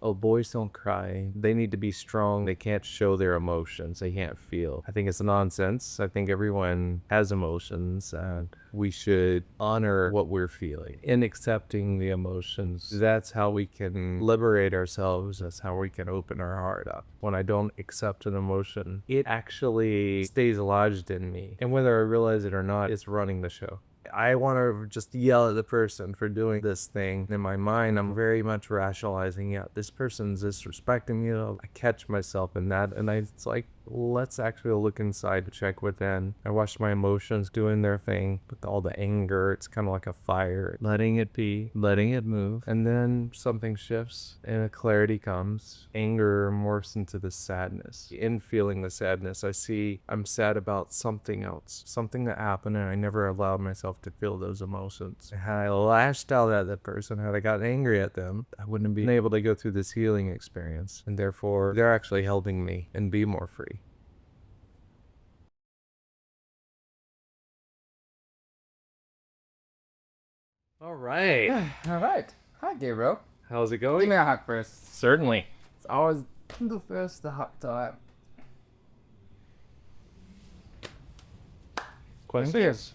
Oh, boys don't cry. They need to be strong. They can't show their emotions. They can't feel. I think it's nonsense. I think everyone has emotions and we should honor what we're feeling in accepting the emotions. That's how we can liberate ourselves. That's how we can open our heart up. When I don't accept an emotion, it actually stays lodged in me. And whether I realize it or not, it's running the show. I want to just yell at the person for doing this thing. In my mind, I'm very much rationalizing, yeah, this person's disrespecting me. I catch myself in that, and it's like, let's actually look inside to check within. I watch my emotions doing their thing with all the anger. It's kind of like a fire, letting it be, letting it move, and then something shifts and a clarity comes. Anger morphs into the sadness. In feeling the sadness, I see I'm sad about something else, something that happened, and I never allowed myself to feel those emotions. Had I lashed out at that person, had I gotten angry at them, I wouldn't have been able to go through this healing experience, and therefore they're actually helping me and be more free. All right. All right. Hi, Gabriel. How's it Give going? me a hug first. Certainly. It's always the first hug time. Questions?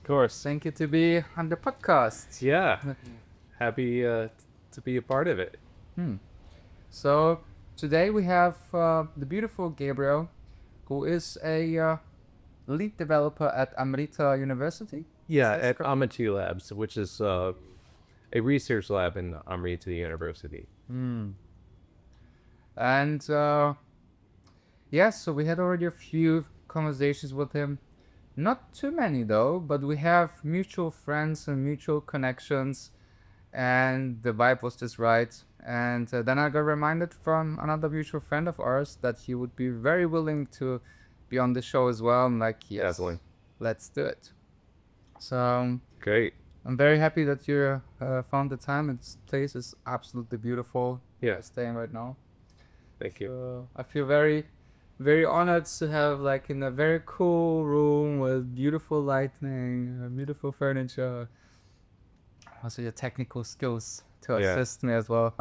Of course. Thank you to be on the podcast. Yeah. Happy to be a part of it. So today we have the beautiful Gabriel, who is a lead developer at Amrita University. Yeah, That's at correct. Amity Labs, which is a research lab in Amrita University. And yes, so we had already a few conversations with him. Not too many though, but we have mutual friends and mutual connections, and the vibe was just right. And then I got reminded from another mutual friend of ours that he would be very willing to be on the show as well. I'm like, yes, Definitely. let's do it. So Great. I'm very happy that you found the time. This place is absolutely beautiful. Yeah. Staying right now. Thank you. So I feel very, very honored to have like in a very cool room with beautiful lighting, beautiful furniture. Also your technical skills to Yeah. assist me as well.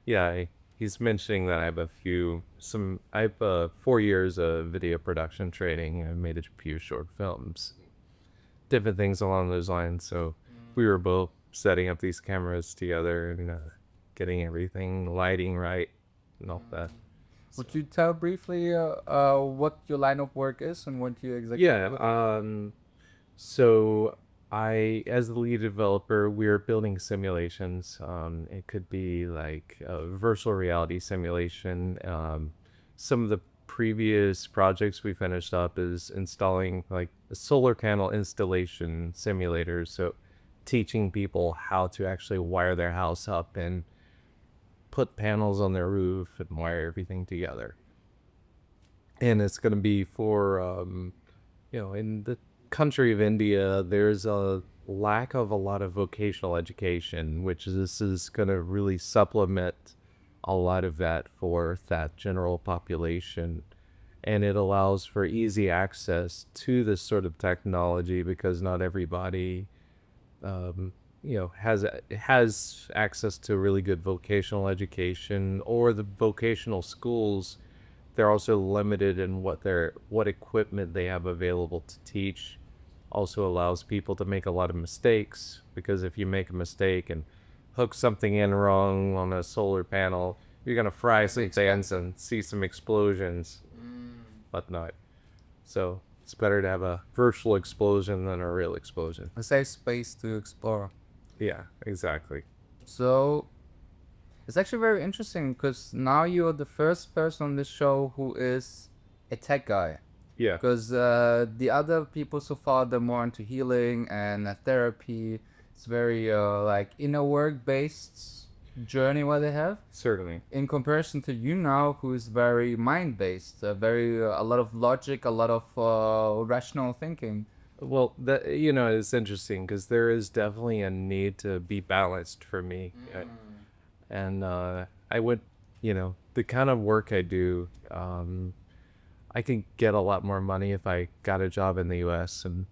Yeah, he's mentioning that I have 4 years of video production training. I've made a few short films, different things along those lines. So we were both setting up these cameras together and getting everything, lighting right and all that. Would you tell briefly what your line of work is and what you exactly? Yeah. So as the lead developer, we're building simulations. It could be like a virtual reality simulation. Some of the previous projects we finished up is installing like a solar panel installation simulators. So teaching people how to actually wire their house up and put panels on their roof and wire everything together. And it's going to be for, in the country of India, there's a lack of a lot of vocational education, which this is going to really supplement a lot of that for that general population. And it allows for easy access to this sort of technology because not everybody has access to really good vocational education, or the vocational schools, they're also limited in what equipment they have available to teach. Also allows people to make a lot of mistakes, because if you make a mistake and hook something in wrong on a solar panel, you're gonna fry some things and see some explosions, whatnot. So it's better to have a virtual explosion than a real explosion. A safe space to explore. Yeah, exactly. So it's actually very interesting because now you're the first person on this show who is a tech guy. Yeah. Because the other people so far, they're more into healing and therapy. It's very like inner work based journey what they have. Certainly. In comparison to you now, who is very mind based, very a lot of logic, a lot of rational thinking. Well, that it's interesting because there is definitely a need to be balanced for me. And I would, the kind of work I do, I can get a lot more money if I got a job in the U.S. And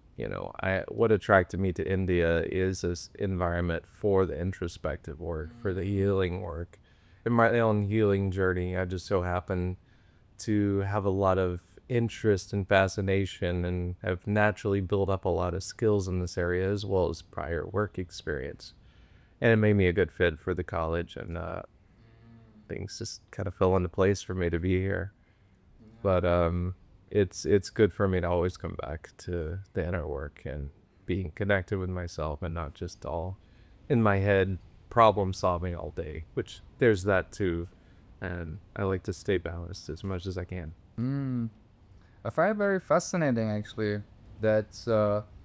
what attracted me to India is this environment for the introspective work, for the healing work, in my own healing journey, I just so happen to have a lot of interest and fascination and have naturally built up a lot of skills in this area as well as prior work experience. And it made me a good fit for the college, and things just kind of fell into place for me to be here. But it's good for me to always come back to the inner work and being connected with myself and not just all in my head problem solving all day, which there's that too. And I like to stay balanced as much as I can. Mm. I find it very fascinating, actually, that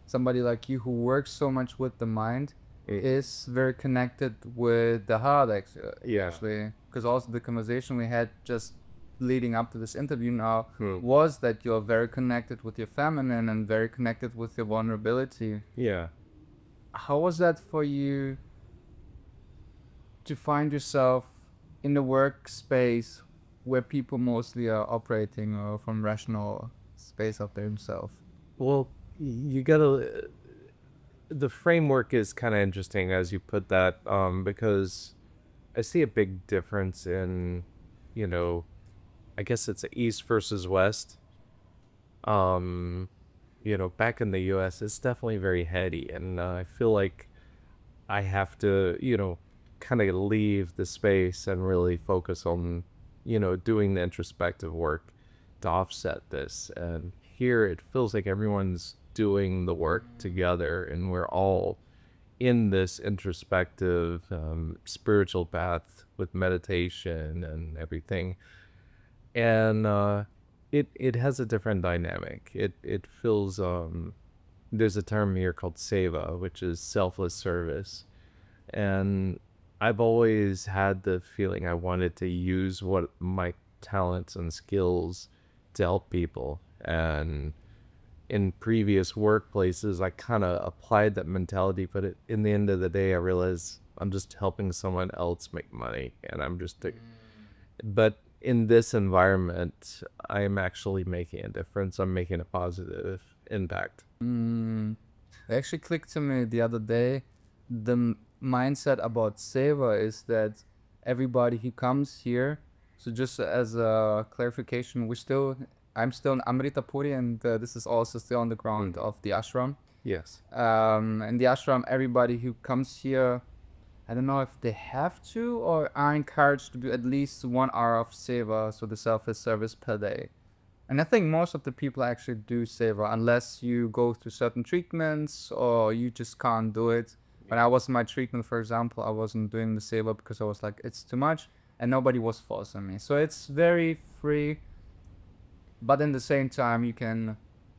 somebody like you who works so much with the mind is very connected with the heart, Yeah. actually. Because also the conversation we had just leading up to this interview now Hmm. was that you're very connected with your feminine and very connected with your vulnerability. Yeah. How was that for you to find yourself in the workspace where people mostly are operating from rational space of themselves? Well, you gotta. The framework is kind of interesting as you put that, because I see a big difference in, you know, I guess it's East versus West. Um, back in the U.S., it's definitely very heady, and I feel like I have to, kind of leave the space and really focus on, doing the introspective work to offset this. And here it feels like everyone's doing the work together, and we're all in this introspective spiritual path with meditation and everything. And it has a different dynamic. It feels there's a term here called seva, which is selfless service. And I've always had the feeling I wanted to use what my talents and skills to help people. And in previous workplaces, I kind of applied that mentality, but in the end of the day, I realized I'm just helping someone else make money, and I'm just. But in this environment, I'm actually making a difference. I'm making a positive impact. Mm. It actually clicked to me the other day. The mindset about Seva is that everybody who comes here. So just as a clarification, I'm still in Amrita Puri, and this is also still on the ground of the ashram. Yes. In the ashram, everybody who comes here, I don't know if they have to or are encouraged to do at least 1 hour of seva, so the selfless service per day. And I think most of the people actually do seva unless you go through certain treatments or you just can't do it. When I was in my treatment, for example, I wasn't doing the seva because I was like, it's too much, and nobody was forcing me. So it's very free, but in the same time,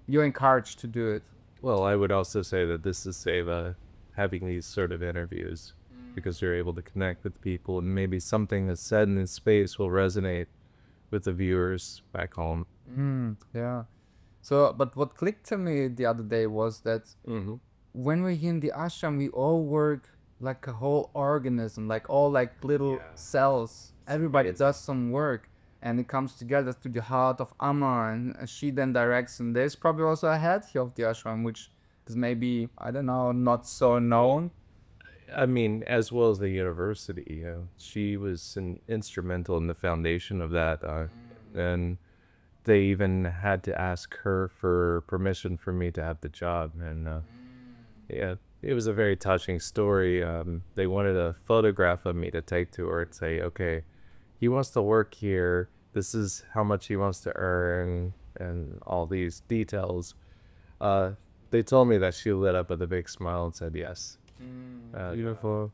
you're encouraged to do it. Well, I would also say that this is Seva having these sort of interviews because you're able to connect with people, and maybe something that's said in this space will resonate with the viewers back home. Yeah. So, but what clicked to me the other day was that Mm-hmm. when we're here in the ashram, we all work like a whole organism, like all like little Yeah. cells. Everybody amazing. does some work, and it comes together to the heart of Amma, and she then directs. And there's probably also a head here of the ashram, which is maybe, I don't know, not so known. I mean, as well as the university, she was instrumental in the foundation of that, and they even had to ask her for permission for me to have the job, and yeah, it was a very touching story. They wanted a photograph of me to take to her and say, okay, he wants to work here. This is how much he wants to earn, and all these details. Uh, they told me that she lit up with a big smile and said yes. Beautiful.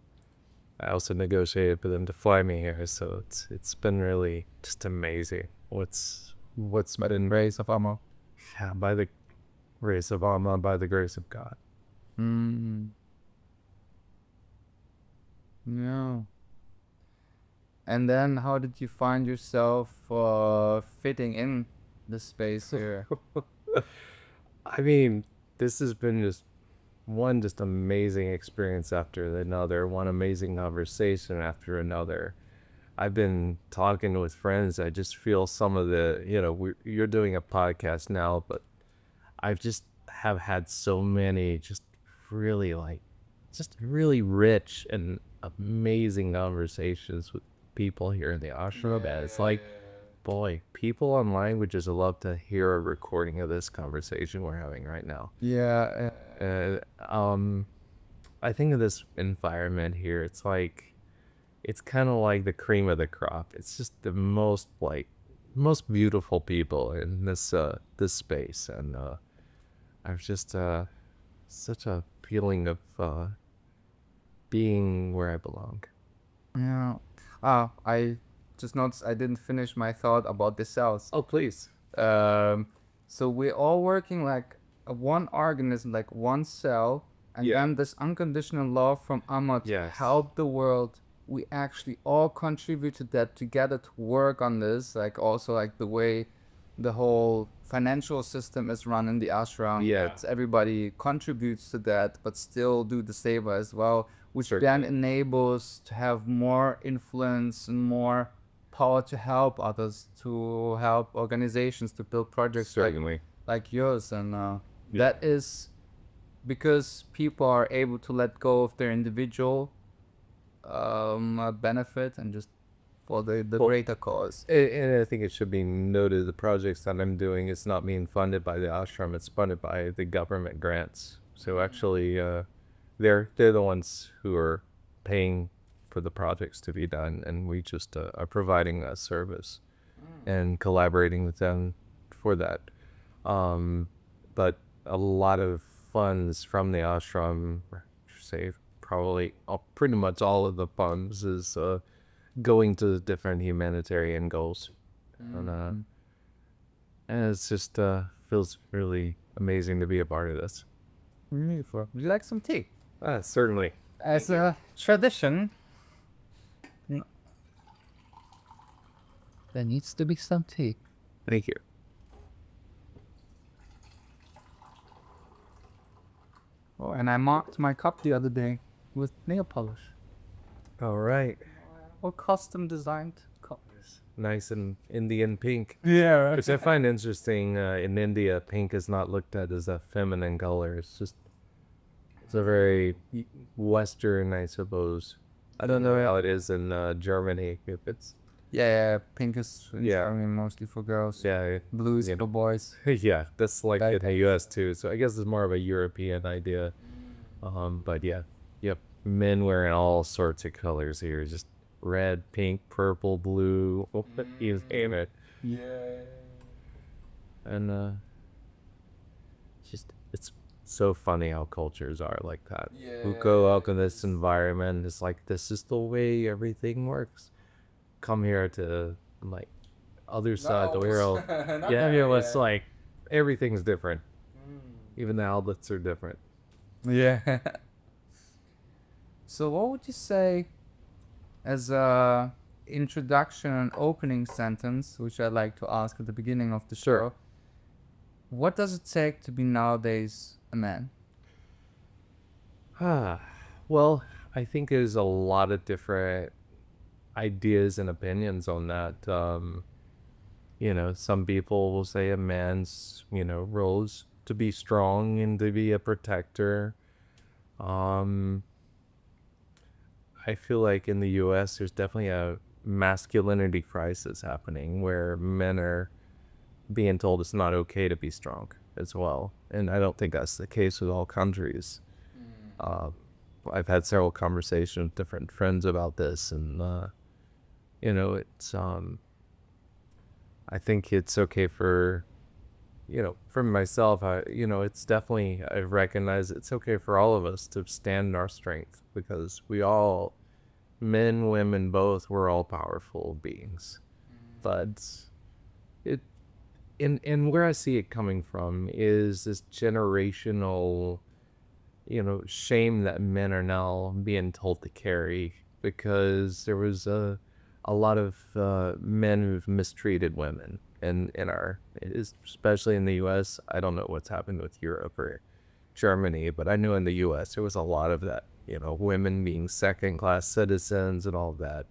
I also negotiated for them to fly me here, so it's been really just amazing. What's But in been grace of Amma. yeah, by the grace of Allah, by the grace of God. Mm. Yeah. And then how did you find yourself fitting in the space here? I mean, this has been just amazing experience after another, one amazing conversation after another. I've been talking with friends. I just feel some of the, you're doing a podcast now, but I've just have had so many just really just really rich and amazing conversations with people here in the ashram, and it's like, boy, people online would just love to hear a recording of this conversation we're having right now. Yeah. I think of this environment here, it's like, it's kind of like the cream of the crop. It's just the most beautiful people in this space, and I've just such a feeling of being where I belong. Yeah. I just noticed I didn't finish my thought about the cells. Oh, please. So we're all working like one organism, like one cell, and Yeah. then this unconditional love from Amma to Yes. help the world. We actually all contribute to that together to work on this, like also like the way the whole financial system is run in the ashram. Yeah. That everybody contributes to that, but still do the seva as well, which then Certainly. enables to have more influence and more power to help others, to help organizations, to build projects Certainly. like yours. And that is because people are able to let go of their individual benefit and just for the greater cause. And I think it should be noted, the projects that I'm doing is not being funded by the ashram, it's funded by the government grants. So actually, they're the ones who are paying for the projects to be done, and we just are providing a service and collaborating with them for that. But a lot of funds from the ashram, say probably pretty much all of the funds, is going to different humanitarian goals. And it's just feels really amazing to be a part of this. Would you like some tea? Certainly. As a tradition, there needs to be some tea. Thank you. Oh, and I marked my cup the other day with nail polish. All right. Or custom designed cups. Nice and Indian pink. Yeah. Which I find interesting. In India, pink is not looked at as a feminine color. It's a very Western, I suppose. I don't know how it is in Germany. If it's Yeah, pink is Yeah. mostly for girls. yeah, Blue is Yeah. for boys. yeah, that's like Right. in the U.S. too. So I guess it's more of a European idea. But yeah, yep, men wearing all sorts of colors here, just red, pink, purple, blue, you name it. Yeah. And it's so funny how cultures are like that. Who go out in this environment, it's like this is the way everything works. Come here to like other side of the world. Yeah, it's like everything's different. Even the outlets are different. Yeah. So what would you say as a introduction and opening sentence, which I like to ask at the beginning of the show? What does it take to be nowadays a man? Well, I think there's a lot of different ideas and opinions on that. Some people will say a man's, role is to be strong and to be a protector. I feel like in the US, there's definitely a masculinity crisis happening where men are being told it's not okay to be strong as well. And I don't think that's the case with all countries. I've had several conversations with different friends about this, and it's I think it's okay for myself. It's definitely, I recognize it's okay for all of us to stand in our strength, because we all, men, women, both, we're all powerful beings. But and where I see it coming from is this generational, shame that men are now being told to carry, because there was a lot of men who've mistreated women, and especially in the U.S. I don't know what's happened with Europe or Germany, but I know in the U.S. there was a lot of that, women being second-class citizens and all of that.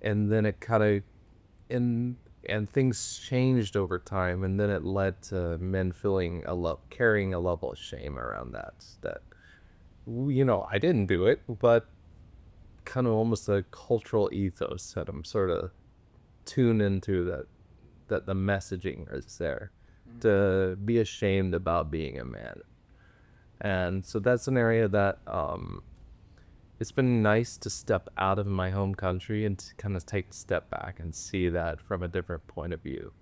And then it kind of, and things changed over time, and then it led to men carrying a level of shame around that I didn't do it, but kind of almost a cultural ethos that I'm sort of tuned into, that the messaging is there to be ashamed about being a man. And so that's an area that it's been nice to step out of my home country and to kind of take a step back and see that from a different point of view.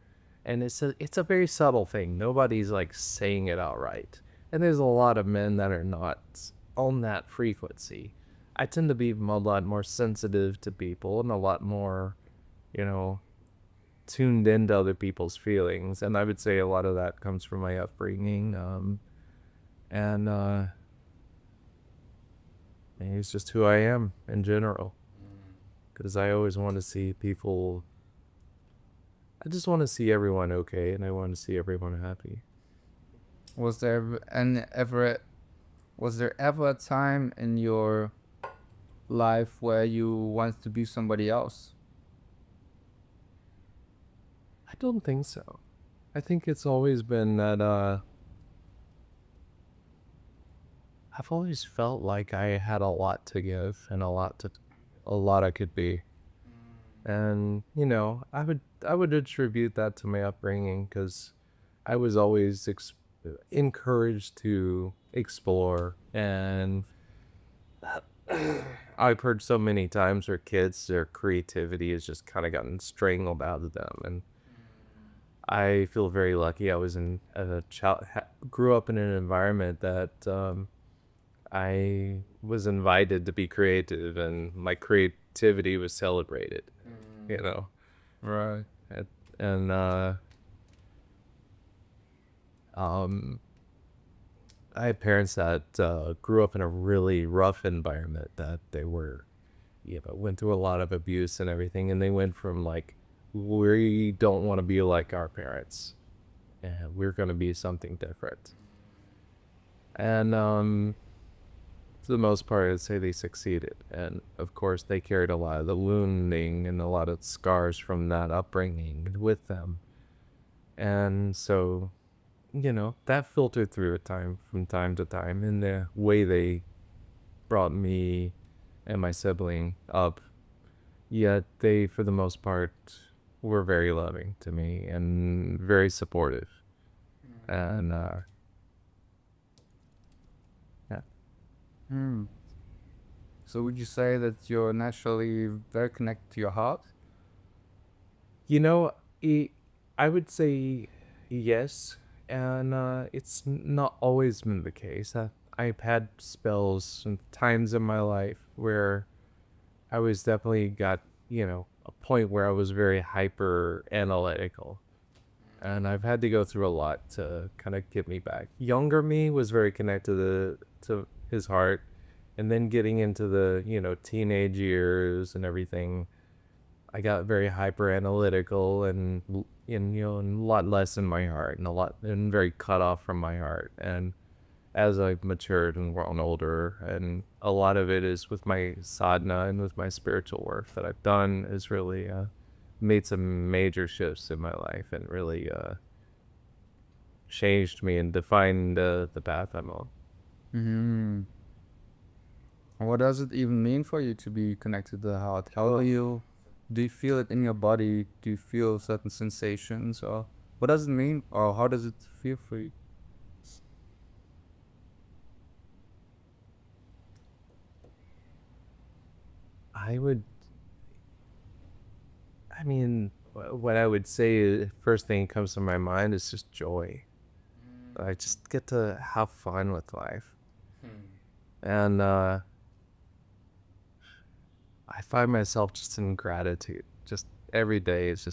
And it's a very subtle thing. Nobody's like saying it outright. And there's a lot of men that are not on that frequency. I tend to be a lot more sensitive to people and a lot more, you know, tuned into other people's feelings. And I would say a lot of that comes from my upbringing. And it's just who I am in general. Because I always want to see people, I just want to see everyone okay, and I want to see everyone happy. Was there ever a time in your life where you wanted to be somebody else? I don't think so. I think it's always been that I've always felt like I had a lot to give and a lot I could be. And I would attribute that to my upbringing, because I was always encouraged to explore. And I've heard so many times where kids, their creativity has just kind of gotten strangled out of them. And I feel very lucky. I was grew up in an environment that I was invited to be creative, and my creativity was celebrated. You know, Right. and I had parents that grew up in a really rough environment, that they went through a lot of abuse and everything, and they went from like, we don't want to be like our parents, and we're going to be something different. And for the most part, I'd say they succeeded. And of course, they carried a lot of the wounding and a lot of scars from that upbringing with them. And so, that filtered through from time to time in the way they brought me and my sibling up. Yet they, for the most part, were very loving to me and very supportive. And yeah. Hmm. So would you say that you're naturally very connected to your heart? You know, I would say yes, and it's not always been the case. I've had spells and times in my life where I was definitely got, a point where I was very hyper analytical. And I've had to go through a lot to kind of get me back. Younger me was very connected to his heart. And then getting into the, teenage years and everything, I got very hyper analytical and a lot less in my heart, and very cut off from my heart. And as I've matured and grown older, and a lot of it is with my sadhana and with my spiritual work that I've done, is really made some major shifts in my life, and really changed me and defined the path I'm on. Hmm. What does it even mean for you to be connected to the heart? How do you feel it in your body? Do you feel certain sensations, or what does it mean, or how does it feel for you? I would, I mean, what I would say, first thing that comes to my mind is just joy. I just get to have fun with life. And I find myself just in gratitude. Just every day it's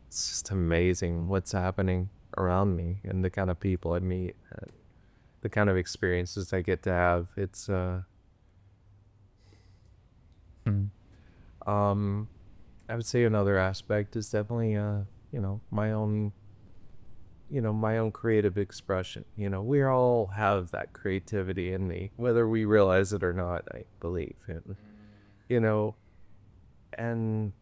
just amazing what's happening around me, and the kind of people I meet, the kind of experiences I get to have. It's I would say another aspect is definitely my own my own creative expression. We all have that creativity in me, whether we realize it or not, I believe. And and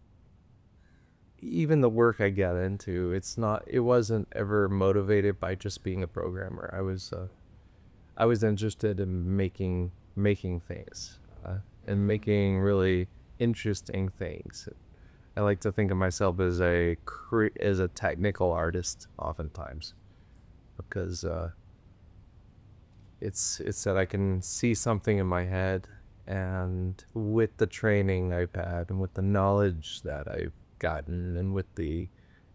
even the work I get into, it wasn't ever motivated by just being a programmer. I was interested in making making things and making really interesting things. I like to think of myself as as a technical artist oftentimes, because it's that I can see something in my head, and with the training I've had and with the knowledge that I've gotten and with the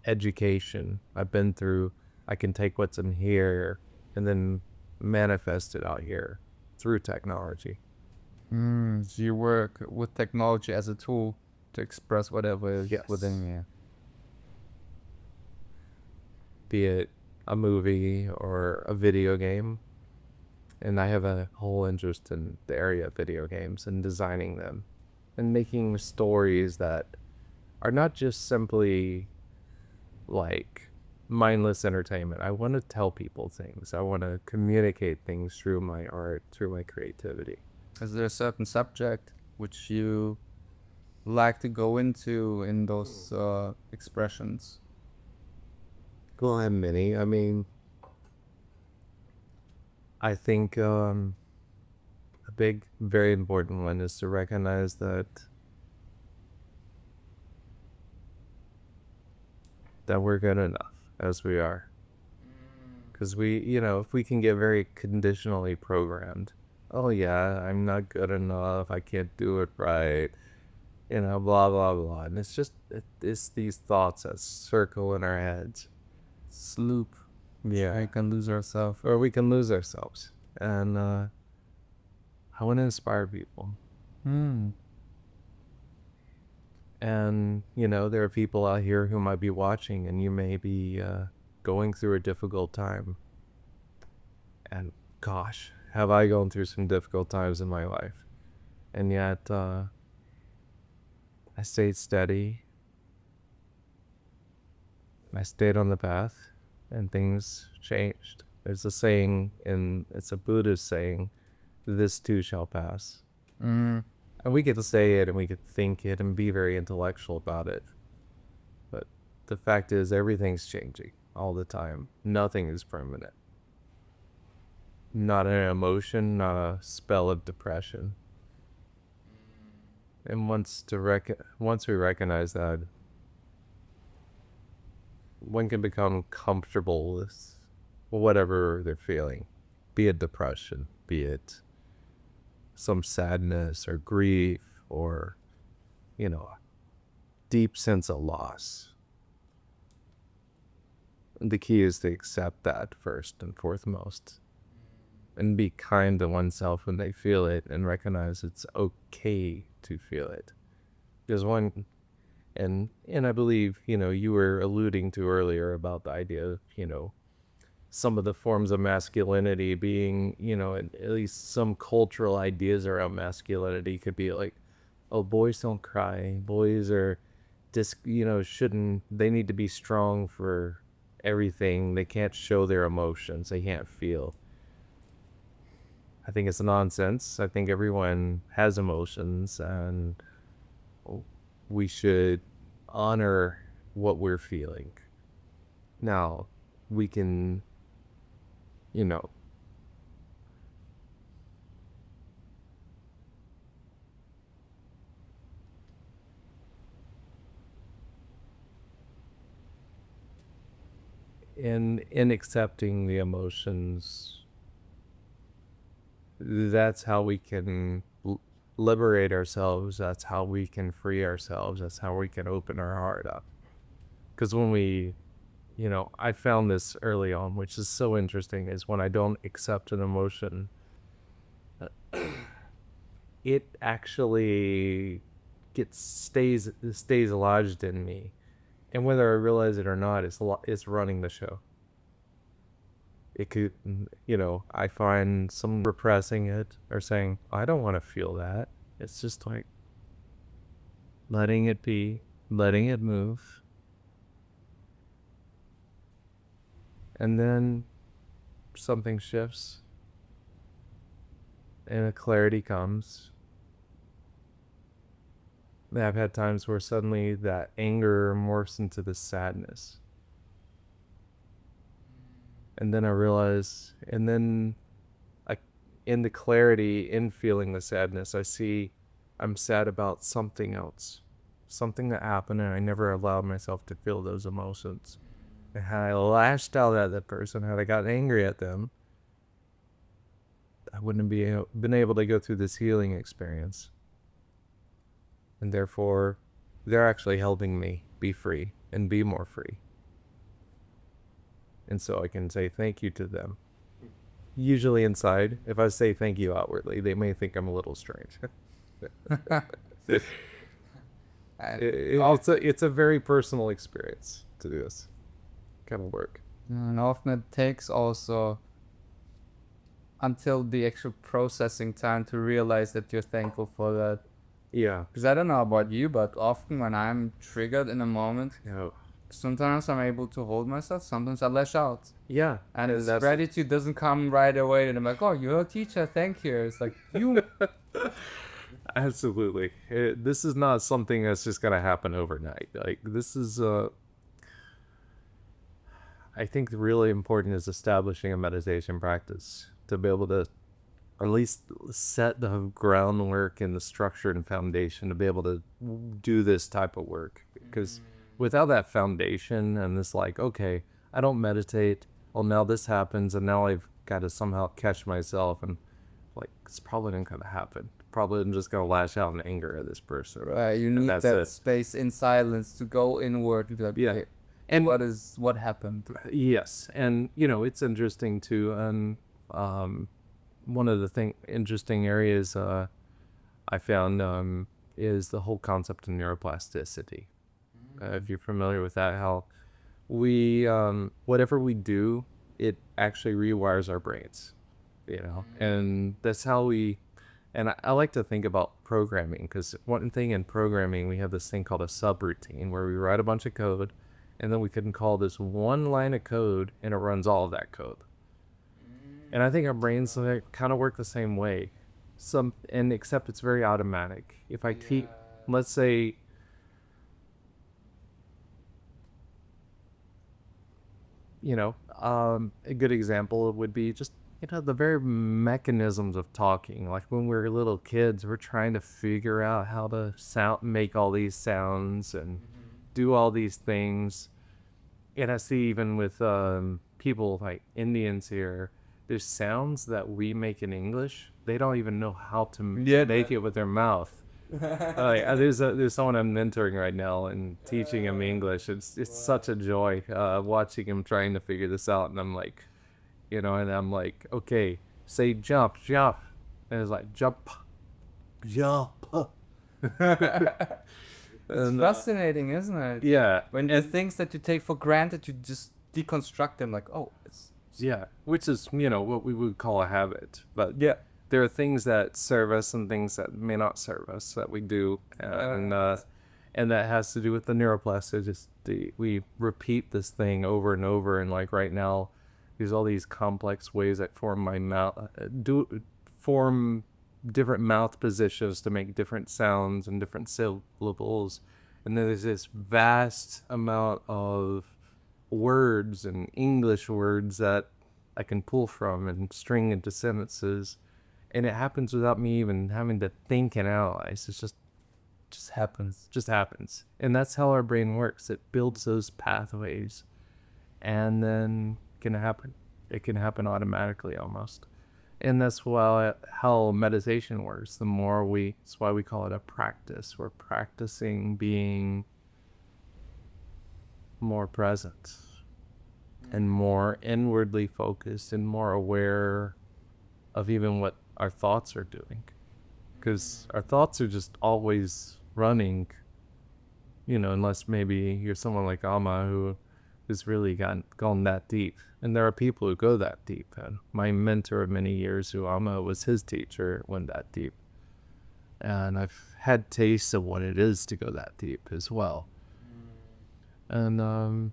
education I've been through, I can take what's in here and then manifest it out here through technology. So you work with technology as a tool to express whatever is Yes. within you. Be it a movie or a video game. And I have a whole interest in the area of video games and designing them and making stories that are not just simply like mindless entertainment. I want to tell people things. I want to communicate things through my art, through my creativity. Is there a certain subject which you like to go into in those expressions? Well, I have many. I mean, I think a big, very important one is to recognize that we're good enough as we are. Because if we can get very conditionally programmed, oh yeah, I'm not good enough, I can't do it right, blah, blah, blah. And it's these thoughts that circle in our heads. Sloop. Yeah. We can lose ourselves. Or we can lose ourselves. And I want to inspire people. And, there are people out here who might be watching, and you may be going through a difficult time. And gosh, have I gone through some difficult times in my life. And yet, I stayed steady. I stayed on the path, and things changed. There's a saying, and it's a Buddhist saying, this too shall pass. And we get to say it and we could think it and be very intellectual about it. But the fact is, everything's changing all the time. Nothing is permanent. Not an emotion, not a spell of depression. And once we recognize that, one can become comfortable with whatever they're feeling, be it depression, be it some sadness or grief or, a deep sense of loss. The key is to accept that first and foremost and be kind to oneself when they feel it and recognize it's okay to feel it. Because and I believe, you were alluding to earlier about the idea of, some of the forms of masculinity being, at least some cultural ideas around masculinity could be like, oh, boys don't cry. Boys are they need to be strong for everything. They can't show their emotions. They can't feel. I think it's nonsense. I think everyone has emotions, and we should honor what we're feeling. Now, we can, in accepting the emotions, that's how we can liberate ourselves. That's how we can free ourselves. That's how we can open our heart up. Because when we, I found this early on, which is so interesting, is when I don't accept an emotion, it actually stays lodged in me. And whether I realize it or not, it's running the show. It could, I find some repressing it or saying, I don't want to feel that. It's just like letting it be, letting it move. And then something shifts and a clarity comes. I've had times where suddenly that anger morphs into this sadness. And then I realize, and then in the clarity, in feeling the sadness, I see I'm sad about something else, something that happened, and I never allowed myself to feel those emotions. And had I lashed out at that person, had I gotten angry at them, I wouldn't been able to go through this healing experience. And therefore, they're actually helping me be free and be more free. And so I can say thank you to them. Usually inside, if I say thank you outwardly, they may think I'm a little strange. It's a very personal experience to do this kind of work. And often it takes also until the actual processing time to realize that you're thankful for that. Yeah. Because I don't know about you, but often when I'm triggered in a moment, Yeah. sometimes I'm able to hold myself, sometimes I lash out. Yeah. And gratitude doesn't come right away, and I'm like, oh, you're a teacher, thank you. It's like, you. Absolutely. This is not something that's just going to happen overnight. Like, this is, I think really important is establishing a meditation practice to be able to at least set the groundwork and the structure and foundation to be able to do this type of work. Because without that foundation and this, like, okay, I don't meditate, well, now this happens, and now I've got to somehow catch myself, and like, it's probably not going to happen. Probably I'm just going to lash out in anger at this person. Right, you need that space in silence to go inward to be like, yeah. Okay, and what happened? Yes, and it's interesting too. And one of the interesting areas I found is the whole concept of neuroplasticity. If you're familiar with that, how we whatever we do, it actually rewires our brains, and that's how we. And I like to think about programming, because one thing in programming, we have this thing called a subroutine where we write a bunch of code, and then we can call this one line of code, and it runs all of that code. And I think our brains kind of work the same way, except it's very automatic. If I keep, let's say, a good example would be just the very mechanisms of talking. Like when we're little kids, we're trying to figure out how to make all these sounds and do all these things. And I see even with people like Indians here, there's sounds that we make in English. They don't even know how to make it with their mouth. There's someone I'm mentoring right now and teaching him English. It's such a joy watching him trying to figure this out. And I'm like, and I'm like, okay, say jump. And it's like jump. It's fascinating, isn't it? Yeah. When the things that you take for granted, you just deconstruct them like, oh, it's... Yeah, which is, what we would call a habit. But yeah, there are things that serve us and things that may not serve us that we do. And that has to do with the neuroplasticity. We repeat this thing over and over. And like right now, there's all these complex ways that form my mouth, form different mouth positions to make different sounds and different syllables. And then there's this vast amount of words and English words that I can pull from and string into sentences. And it happens without me even having to think and analyze. It's just happens. And that's how our brain works. It builds those pathways. And then it can happen automatically almost. And that's how meditation works. That's why we call it a practice. We're practicing being more present and more inwardly focused and more aware of even what our thoughts are doing. Because our thoughts are just always running, unless maybe you're someone like Alma who has really gone that deep. And there are people who go that deep. And my mentor of many years, who Alma was his teacher, went that deep. And I've had tastes of what it is to go that deep as well. And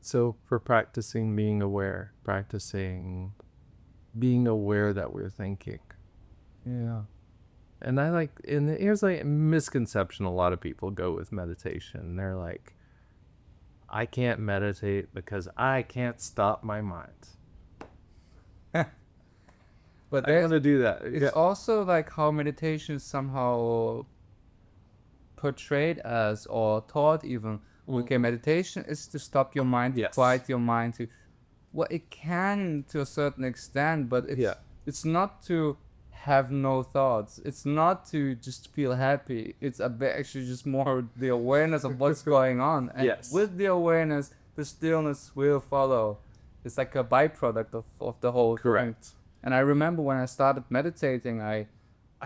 so for practicing being aware, practicing being aware that we're thinking. Yeah. And here's like a misconception a lot of people go with meditation. They're like, I can't meditate because I can't stop my mind. But I'm there's gonna do that. it's also like how meditation is somehow portrayed as or taught even. Okay, meditation is to stop your mind, to Yes. quiet your mind, to well, it can to a certain extent, but Yeah. it's not to have no thoughts. It's not to just feel happy. It's a bit actually just more the awareness of what's going on, and Yes. with the awareness, the stillness will follow. It's like a byproduct of the whole thing. Correct. And I remember when I started meditating, I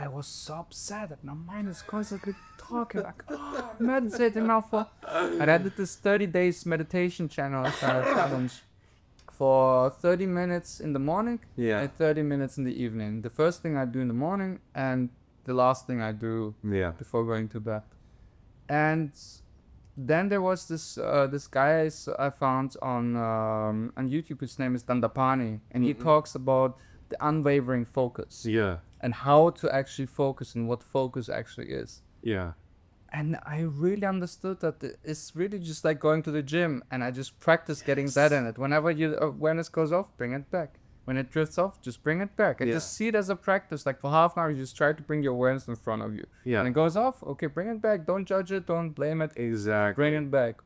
was so upset that my mind is constantly talking like, oh, I'm meditating now for. And I did this 30 days meditation challenge for 30 minutes in the morning Yeah. and 30 minutes in the evening. The first thing I do in the morning and the last thing I do Yeah. before going to bed. And then there was this guy I found on YouTube. His name is Dandapani, and he talks about the unwavering focus Yeah. and how to actually focus and what focus actually is. Yeah. And I really understood that it's really just like going to the gym, and I just practice getting that in it. Whenever your awareness goes off, bring it back. When it drifts off, just bring it back. And Yeah. just see it as a practice. Like for half an hour, you just try to bring your awareness in front of you. Yeah. And it goes off, okay, bring it back. Don't judge it, don't blame it. Exactly. Bring it back.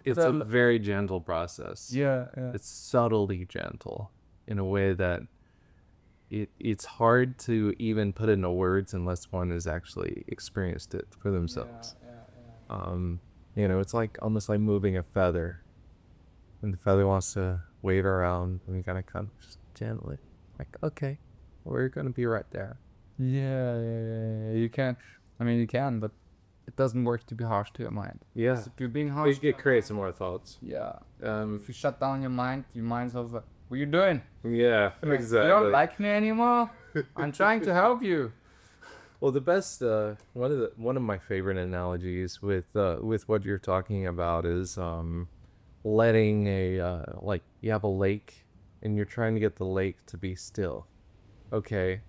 It's a very gentle process. yeah. It's subtly gentle in a way that it's hard to even put into words unless one has actually experienced it for themselves. You know, it's like almost like moving a feather. When the feather wants to wave around, and you gotta kind of just gently, like, okay, we're gonna be right there. Yeah. You can. I mean, you can, but it doesn't work to be harsh to your mind. Yeah. If you're being harsh, It creates some more thoughts. yeah. Um. If you shut down your mind's over. What are you doing? Yeah. Exactly. You don't like me anymore? I'm trying to help you. Well, the best one of my favorite analogies with what you're talking about is letting like you have a lake and you're trying to get the lake to be still. Okay,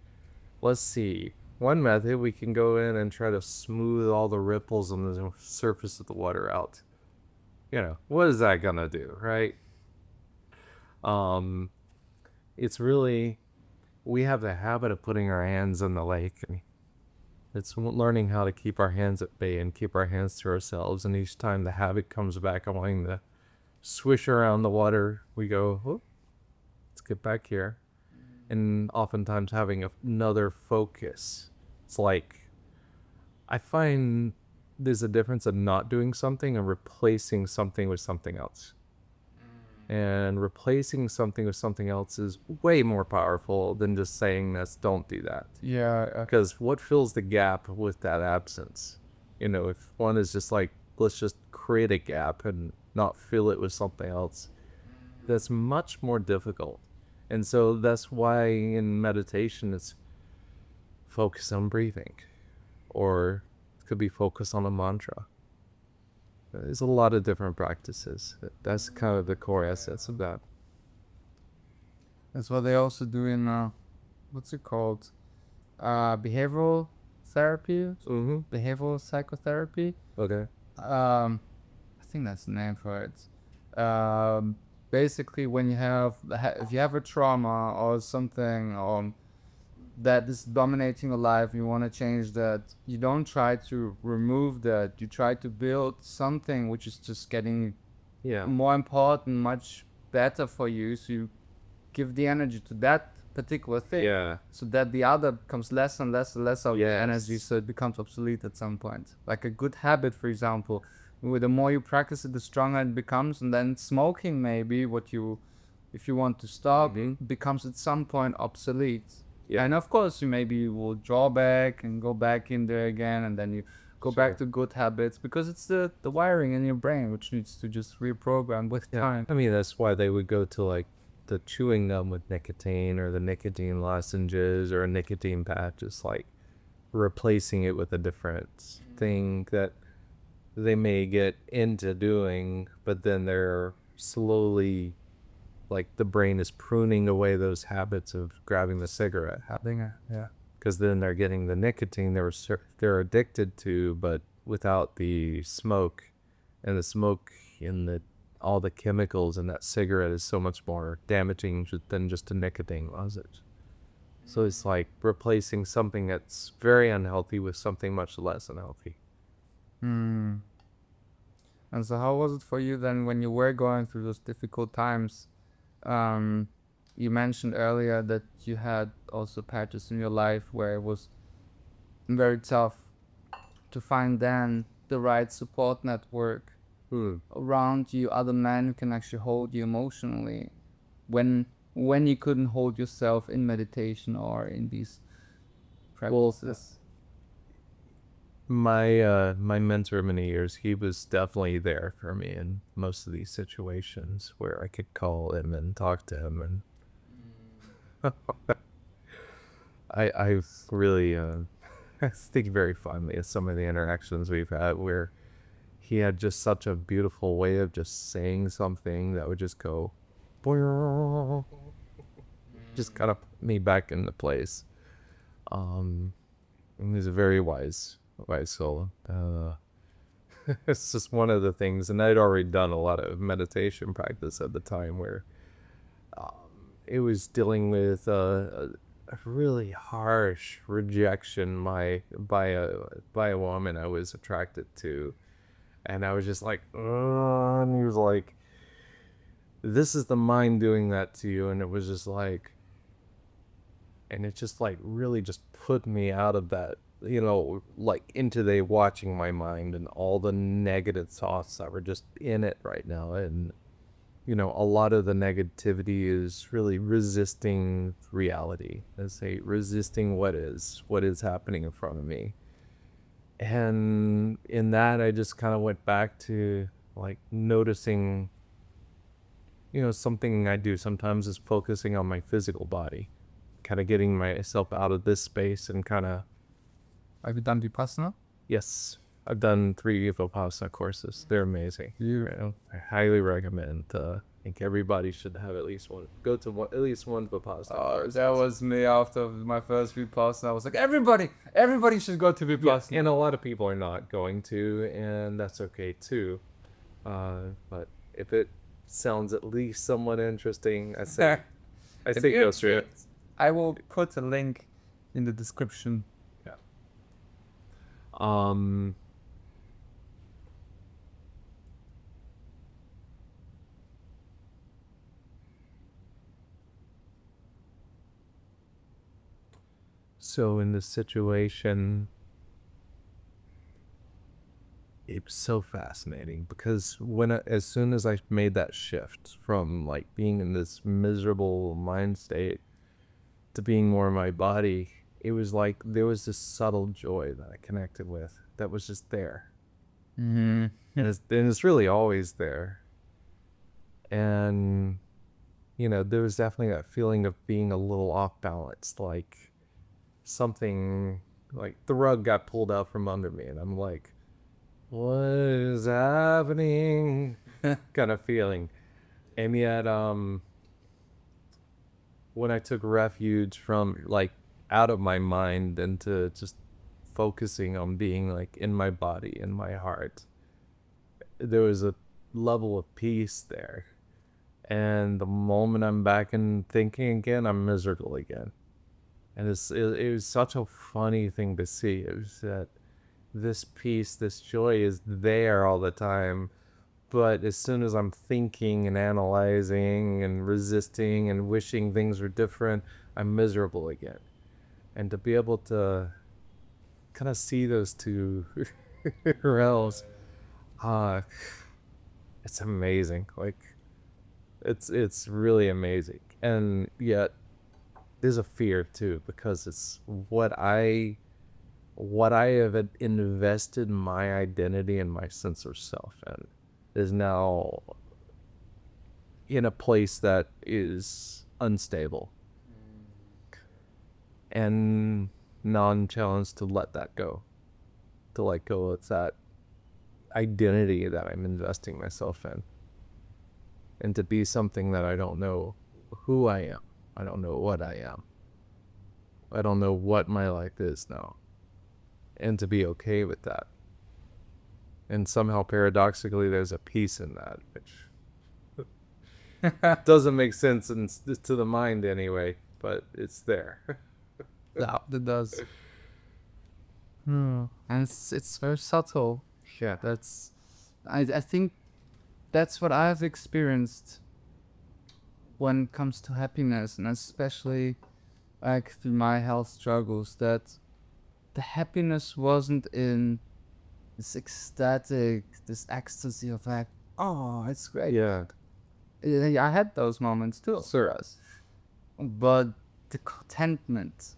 let's see. One method, we can go in and try to smooth all the ripples on the surface of the water out. You know, what is that gonna do, right? It's really, we have the habit of putting our hands in the lake. It's learning how to keep our hands at bay and keep our hands to ourselves. And each time the habit comes back of wanting to swish around the water, we go, oh, let's get back here. And oftentimes having another focus. It's like, I find there's a difference of not doing something and replacing something with something else. And replacing something with something else is way more powerful than just saying this, don't do that. Yeah. Because what fills the gap with that absence? You know, if one is just like, let's just create a gap and not fill it with something else, that's much more difficult. And so that's why in meditation it's focus on breathing, or it could be focus on a mantra. There's a lot of different practices. That's kind of the core essence of that. That's what they also do in what's it called? Behavioral therapy, Mm-hmm. behavioral psychotherapy. Okay. I think that's the name for it. Basically, when you if you have a trauma or something that is dominating your life, you want to change that. You don't try to remove that. You try to build something which is just getting Yeah. more important, much better for you. So you give the energy to that particular thing. Yeah. So that the other becomes less and less and less of your Yes. energy, so it becomes obsolete at some point. Like a good habit, for example, the more you practice it, the stronger it becomes. And then smoking, maybe if you want to stop, becomes at some point obsolete. Yeah. And of course, you will draw back and go back in there again, and then you go back to good habits, because it's the wiring in your brain which needs to just reprogram with time. I mean, that's why they would go to like the chewing gum with nicotine, or the nicotine lozenges, or a nicotine patch, just like replacing it with a different thing that they may get into doing, but then they're slowly, like, the brain is pruning away those habits of grabbing the cigarette, Yeah. because then they're getting the nicotine they're addicted to, but without the smoke, and the smoke in the all the chemicals in that cigarette is so much more damaging than just a nicotine lozenge. So it's like replacing something that's very unhealthy with something much less unhealthy. Hmm. And so, how was it for you then when you were going through those difficult times? Um, you mentioned earlier that you had also patches in your life where it was very tough to find then the right support network around you, other men who can actually hold you emotionally when you couldn't hold yourself in meditation or in these practices. My mentor many years, he was definitely there for me in most of these situations where I could call him and talk to him, and I've really I think very fondly of some of the interactions we've had where he had just such a beautiful way of just saying something that would just go just kind of put me back into place. And he's a very wise soul. It's just one of the things, and I'd already done a lot of meditation practice at the time where it was dealing with a really harsh rejection by a woman I was attracted to, and I was just like, and he was like, "This is the mind doing that to you," and it was just like, and it just like really just put me out of that, like into the watching my mind and all the negative thoughts that were just in it right now. And a lot of the negativity is really resisting reality. Let's say resisting what is happening in front of me. And in that, I just kind of went back to like noticing, something I do sometimes is focusing on my physical body, kind of getting myself out of this space and kind of. Have you done Vipassana? Yes, I've done 3 Vipassana courses. They're amazing. I highly recommend. I think everybody should have at least one. Go to at least one Vipassana. Oh, that was me after my first Vipassana. I was like, everybody should go to Vipassana. Yeah, and a lot of people are not going to, and that's okay too. But if it sounds at least somewhat interesting, I say go through it. I will put a link in the description. Yeah. So in this situation, it was so fascinating because as soon as I made that shift from like being in this miserable mind state to being more in my body, it was like there was this subtle joy that I connected with that was just there. Mm-hmm. And it's really always there. And, there was definitely that feeling of being a little off balance, like something, like the rug got pulled out from under me. And I'm like, what is happening? Kind of feeling. And yet, when I took refuge from like out of my mind into just focusing on being like in my body, in my heart, there was a level of peace there. And the moment I'm back in thinking again, I'm miserable again. And it was such a funny thing to see. It was that this peace, this joy is there all the time. But as soon as I'm thinking and analyzing and resisting and wishing things were different, I'm miserable again. And to be able to kind of see those two realms, it's amazing. Like, it's really amazing. And yet there's a fear too, because it's what I have invested my identity and my sense of self in is now in a place that is unstable and non-challenged to let that go, to let go of that identity that I'm investing myself in, and to be something that I don't know who I am. I don't know what I am. I don't know what my life is now. And to be okay with that. And somehow paradoxically there's a peace in that, which Doesn't make sense to the mind anyway, but it's there. Yeah, it does. And it's very subtle. Yeah. I think that's what I've experienced when it comes to happiness, and especially like through my health struggles, that the happiness wasn't in this ecstatic, this ecstasy of like, oh, it's great. Yeah. I had those moments too, Sure. but the contentment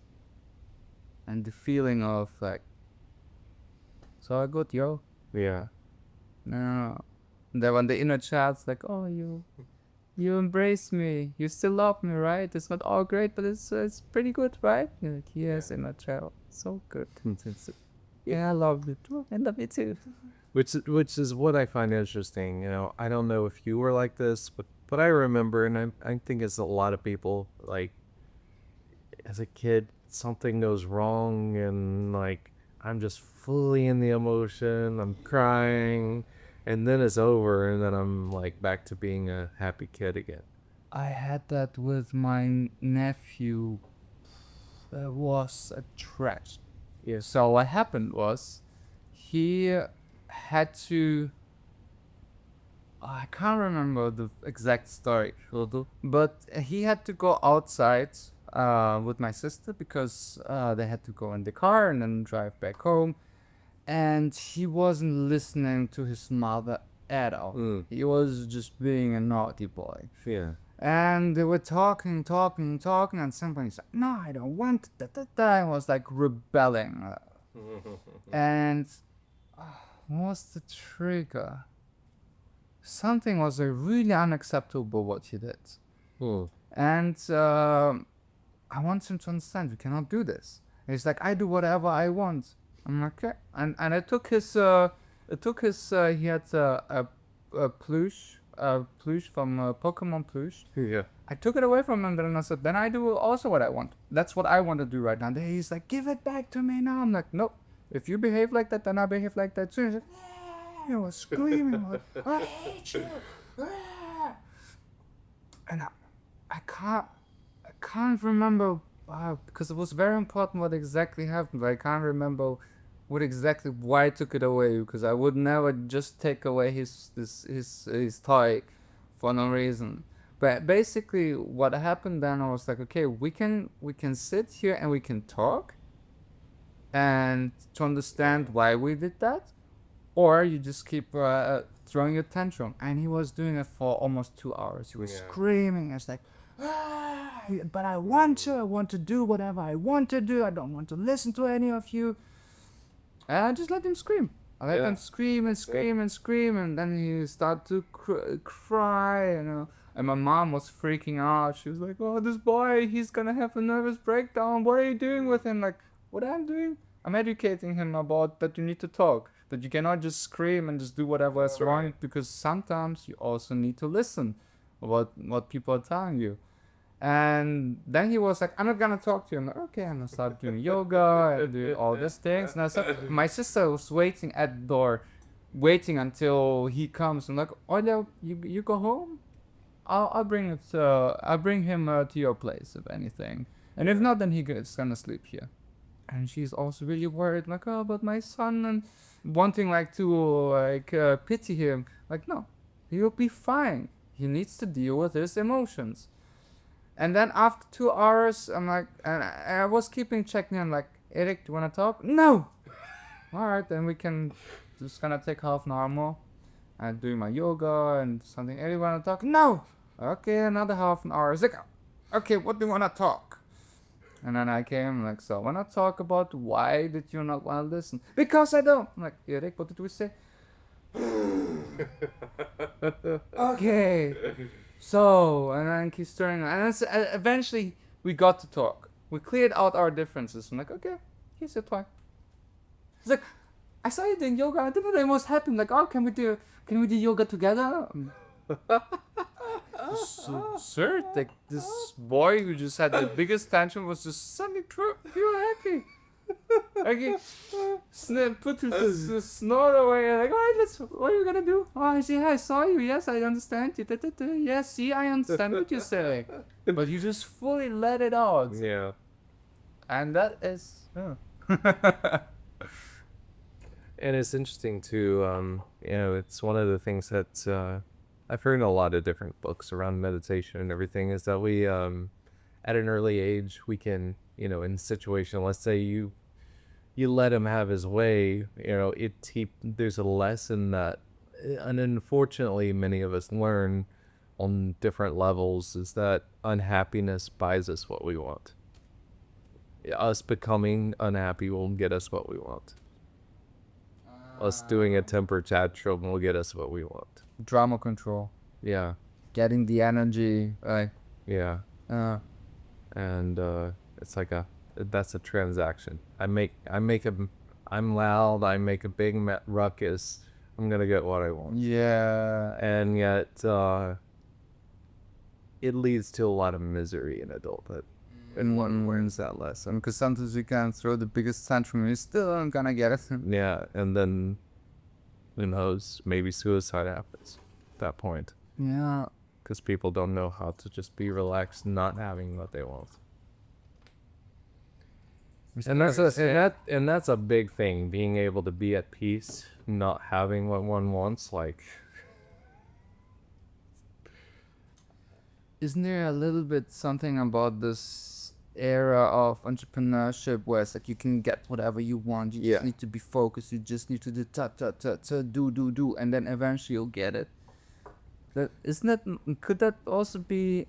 and the feeling of like, so I good, yo. Yeah. No. Then when the inner child's like, oh, you embrace me, you still love me, right? It's not all great, but it's pretty good, right? You're like, yes, inner child, so good. Yeah, I love you too. I love you too. Which is what I find interesting. You know, I don't know if you were like this, but I remember, and I think it's a lot of people, like, as a kid, something goes wrong, and like I'm just fully in the emotion. I'm crying, and then it's over, and then I'm like back to being a happy kid again. I had that with my nephew. That was a trash. Yes. So what happened was, he had to. I can't remember the exact story, but he had to go outside with my sister because they had to go in the car and then drive back home. And he wasn't listening to his mother at all. He was just being a naughty boy. Yeah. And they were talking, and somebody said, no, I don't want that. I was like rebelling. And what was the trigger? Something was really unacceptable what he did. And I want him to understand, you cannot do this. And he's like, I do whatever I want. I'm like, okay. And I took his, he had a plush from Pokemon plush. Yeah. I took it away from him, and I said, then I do also what I want. That's what I want to do right now. Then he's like, give it back to me now. I'm like, nope. If you behave like that, then I behave like that too. He's like, he was screaming, like, I hate you. And I can't remember because it was very important what exactly happened. But I can't remember why I took it away, because I would never just take away his toy for no reason. But basically, what happened then, I was like, okay, we can sit here and we can talk, and to understand why we did that, or you just keep throwing your tantrum. And he was doing it for almost 2 hours. He was screaming. I was like, but I want to do whatever I want to do. I don't want to listen to any of you. And I just let him scream. I let him scream and scream and scream, and then he started to cry, you know. And my mom was freaking out. She was like, oh, this boy, he's gonna have a nervous breakdown. What are you doing with him? Like, what I'm doing? I'm educating him about that you need to talk. That you cannot just scream and just do whatever is wrong, because sometimes you also need to listen what people are telling you. And then he was like, I'm not gonna talk to you. I'm like, okay, I'm gonna start doing yoga and do all these things. And I said, my sister was waiting at the door, waiting until he comes. I'm like, oh no, you go home? I'll bring him to your place if anything. And if not, then he's gonna sleep here. And she's also really worried, like, oh, but my son, and wanting like to pity him. Like, no, he'll be fine. He needs to deal with his emotions. And then after 2 hours, I'm like, and I was checking in, like, Eric, do you want to talk? No! Alright, then we can just gonna take half an hour more. And doing my yoga and something. Eric, want to talk? No! Okay, another half an hour. It's like, okay, what do you want to talk? And then I came, like, so I want to talk about why did you not want to listen? Because I don't. I'm like, Eric, what did we say? Okay. So, and then he's turning, and eventually we got to talk. We cleared out our differences. I'm like, okay, here's your toy. He's like, I saw you doing yoga. I didn't know what was happening. Like, oh, can we do yoga together? So absurd. Like, this boy who just had the biggest tantrum was just suddenly pure happy. Like, put his snort away. And like, all right, what are you gonna do? Oh, I saw you. Yes, I understand you. Yes, see, I understand what you're saying. But you just fully let it out. Yeah. And that is. And it's interesting too, it's one of the things that I've heard in a lot of different books around meditation and everything is that we, at an early age, we can, in a situation, let's say you let him have his way, there's a lesson that, and unfortunately, many of us learn on different levels is that unhappiness buys us what we want. Us becoming unhappy will get us what we want. Us doing a temper tantrum will get us what we want. Drama control. Yeah, Getting the energy. yeah. And it's like that's a transaction. I'm loud, I make a big ruckus, I'm gonna get what I want. Yeah. And yet, it leads to a lot of misery in adulthood. And one learns that lesson. Because sometimes you can throw the biggest tantrum and you still aren't gonna get it. Yeah, and then, who knows, maybe suicide happens at that point. Yeah. Because people don't know how to just be relaxed, not having what they want. And that's a big thing, being able to be at peace, not having what one wants. Like, isn't there a little bit something about this era of entrepreneurship where it's like you can get whatever you want, you Yeah. just need to be focused, you just need to do, and then eventually you'll get it. Could that also be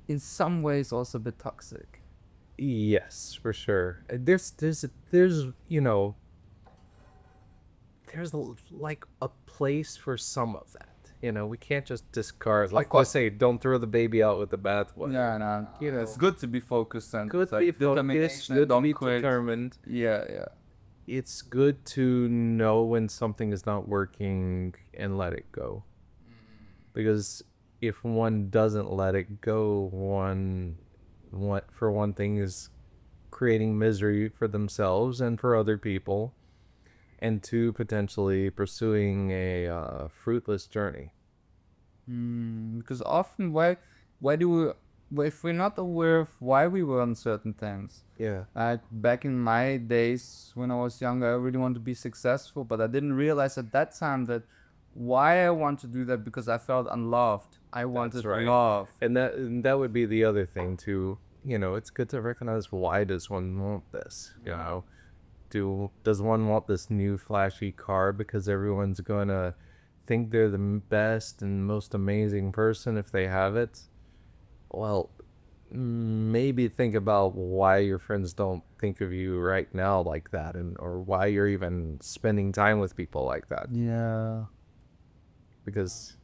in some ways also a bit toxic? yes, for sure. There's like a place for some of that. We can't just discard. Like, course. let's say, don't throw the baby out with the bathwater. Yeah, no. It's good to be focused and Good to like, be focused, determination, good to don't be quit. determined. Yeah. It's good to know when something is not working and let it go. Because if one doesn't let it go, for one thing, is creating misery for themselves and for other people, and two, potentially pursuing a fruitless journey. Because often, why do we, if we're not aware of why we were on certain things, Yeah. back in my days when I was younger, I really wanted to be successful, but I didn't realize at that time that why I want to do that because I felt unloved. I wanted right. love. And that would be the other thing too. It's good to recognize, why does one want this? Does one want this new flashy car because everyone's gonna think they're the best and most amazing person if they have it? Well, maybe think about why your friends don't think of you right now like that, or why you're even spending time with people like that. Yeah. Because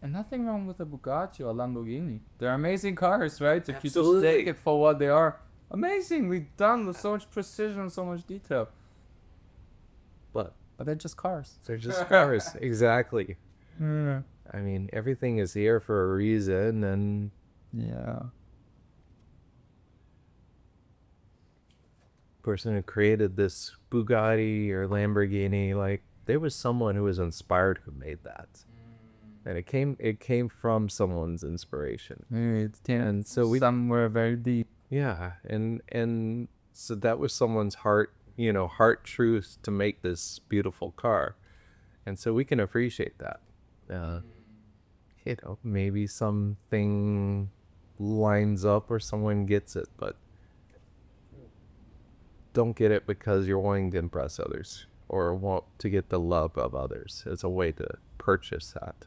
And nothing wrong with a Bugatti or Lamborghini. They're amazing cars, right? If you just Absolutely. take it for what they are. Amazingly done with so much precision, so much detail. but But they're just cars. they're just cars. Exactly. Yeah. I mean, everything is here for a reason, and Yeah. person who created this Bugatti or Lamborghini, like, there was someone who was inspired who made that. And it came from someone's inspiration. Maybe it's And so somewhere very deep. yeah, and so that was someone's heart truth to make this beautiful car. And so we can appreciate that. Maybe something lines up or someone gets it, but don't get it because you're wanting to impress others or want to get the love of others. It's a way to purchase that.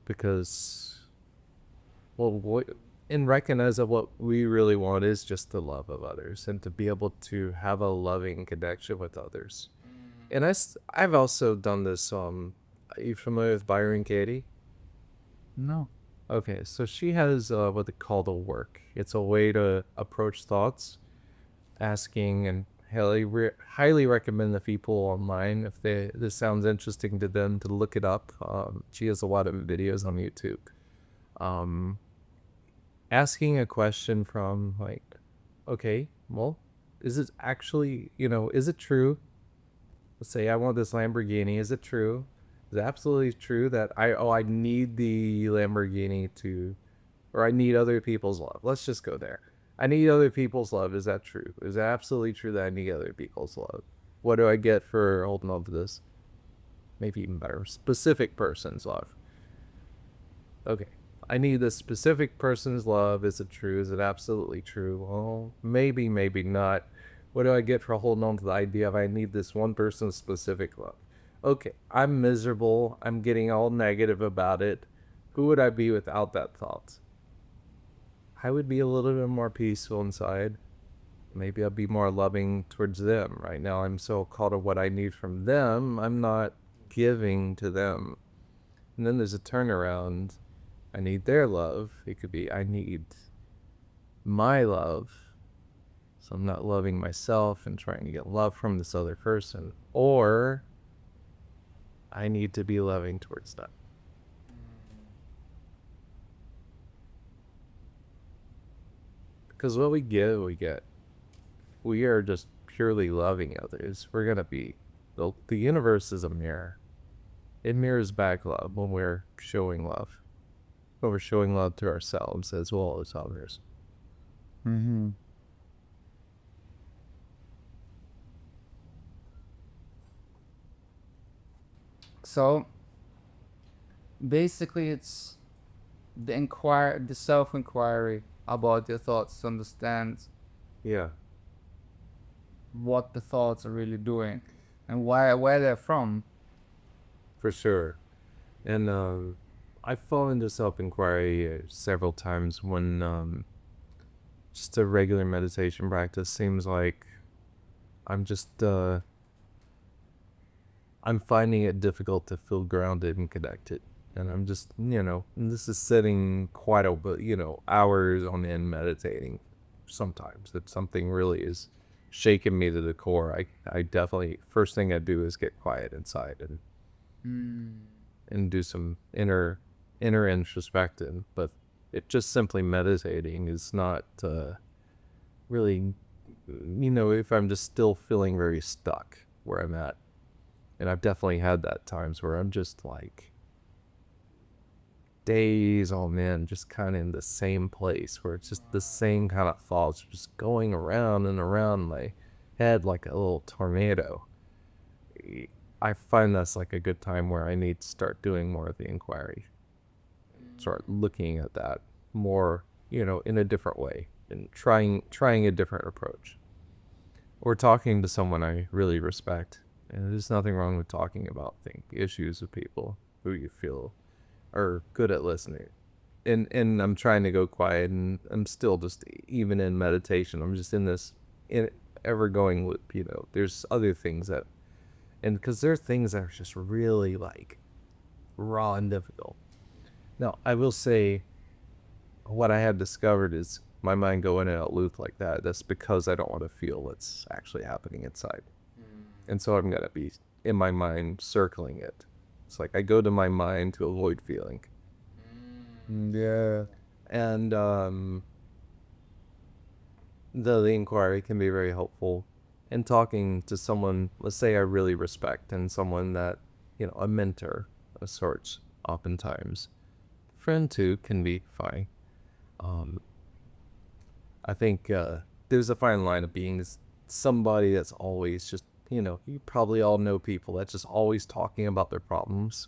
Because, and recognize that what we really want is just the love of others and to be able to have a loving connection with others. And I've also done this. Are you familiar with Byron Katie? No. Okay, so she has what they call the work. It's a way to approach thoughts, asking, and highly recommend the people online, if this sounds interesting to them, to look it up. She has a lot of videos on YouTube. Asking a question from, like, Okay, well, is it actually, is it true? Let's say I want this Lamborghini. Is it true? Is it absolutely true that I need the Lamborghini to, or I need other people's love? Let's just go there. I need other people's love. Is that true? Is it absolutely true that I need other people's love? What do I get for holding on to this? Maybe even better, specific person's love. Okay, I need this specific person's love. Is it true? Is it absolutely true? Well, maybe, maybe not. What do I get for holding on to the idea of I need this one person's specific love? Okay, I'm miserable. I'm getting all negative about it. Who would I be without that thought? I would be a little bit more peaceful inside. Maybe I'll be more loving towards them. Right now, I'm so caught up what I need from them, I'm not giving to them. And then there's a turnaround. I need their love. It could be I need my love. So I'm not loving myself and trying to get love from this other person. Or I need to be loving towards them. Because what we get, we get. We are just purely loving others. We're going to be. The universe is a mirror. It mirrors back love when we're showing love. When we're showing love to ourselves as well as others. Mm-hmm. So basically, it's the self-inquiry about your thoughts to understand Yeah, what the thoughts are really doing and where they're from. for sure. And I fall into self-inquiry several times when just a regular meditation practice seems like I'm just I'm finding it difficult to feel grounded and connected. And I'm just, and this is sitting quite a bit, hours on end meditating. Sometimes if something really is shaking me to the core, I definitely, first thing I do is get quiet inside and do some inner introspection. But it just simply meditating is not really, if I'm just still feeling very stuck where I'm at. And I've definitely had that times where I'm just like days on end, just kind of in the same place where it's just the same kind of thoughts just going around and around my head like a little tornado. I find that's like a good time where I need to start doing more of the inquiry, start looking at that more, in a different way and trying a different approach. Or talking to someone I really respect. And there's nothing wrong with talking about issues with people who you feel are good at listening. And I'm trying to go quiet, and I'm still just, even in meditation, I'm just in this ever going loop. There's other things and because there are things that are just really like raw and difficult. Now, I will say what I have discovered is my mind going in a loop like that. That's because I don't want to feel what's actually happening inside. And so I'm going to be in my mind circling it. It's like I go to my mind to avoid feeling. Yeah. And the inquiry can be very helpful. And talking to someone, let's say I really respect, and someone that, a mentor of sorts, oftentimes. Friend too can be fine. I think there's a fine line of being somebody that's always just, you probably all know people that's just always talking about their problems.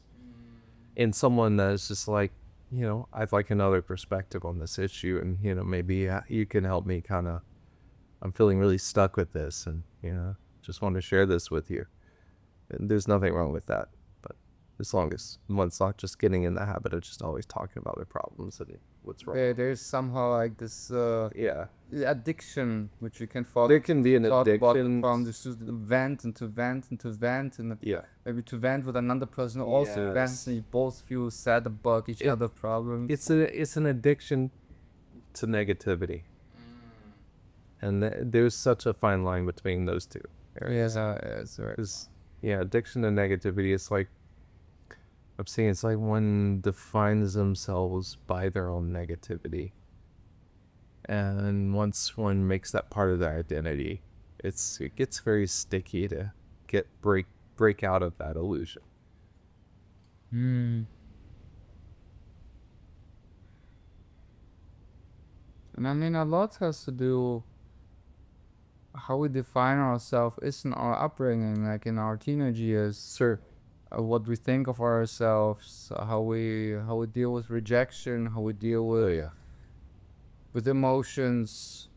And someone that's just like, I'd like another perspective on this issue, and, maybe you can help me I'm feeling really stuck with this, and, just want to share this with you. And there's nothing wrong with that. But as long as one's not just getting in the habit of just always talking about their problems and what's wrong. There's somehow like this Yeah. addiction which you can fall. There can be an addiction. From this to vent and to vent and to vent, and Yeah. maybe to vent with another person who also vents, and you both feel sad about each other's problems. It's an addiction to negativity. And there's such a fine line between those two areas. Yeah, Addiction to negativity is like, I'm saying, it's like one defines themselves by their own negativity. And once one makes that part of their identity, it gets very sticky to break out of that illusion. Hmm. And I mean, a lot has to do how we define ourselves is in our upbringing, like in our teenage years. Sure. What we think of ourselves, how we deal with rejection, how we deal Oh yeah. with emotions.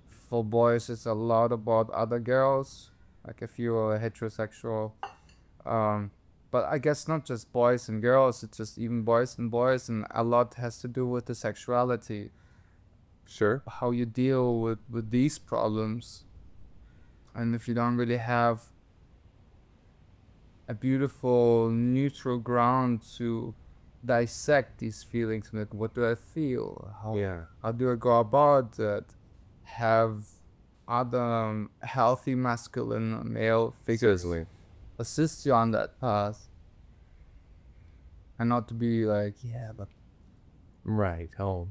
For boys, it's a lot about other girls. Like if you are heterosexual, um, but I guess not just boys and girls. It's just even boys and boys, and a lot has to do with the sexuality, Sure. how you deal with these problems, and if you don't really have a beautiful neutral ground to dissect these feelings, like what do I feel, Yeah. how do I go about that, have other healthy masculine male figures Certainly. assist you on that path, and not to be like, yeah, but Right. Oh,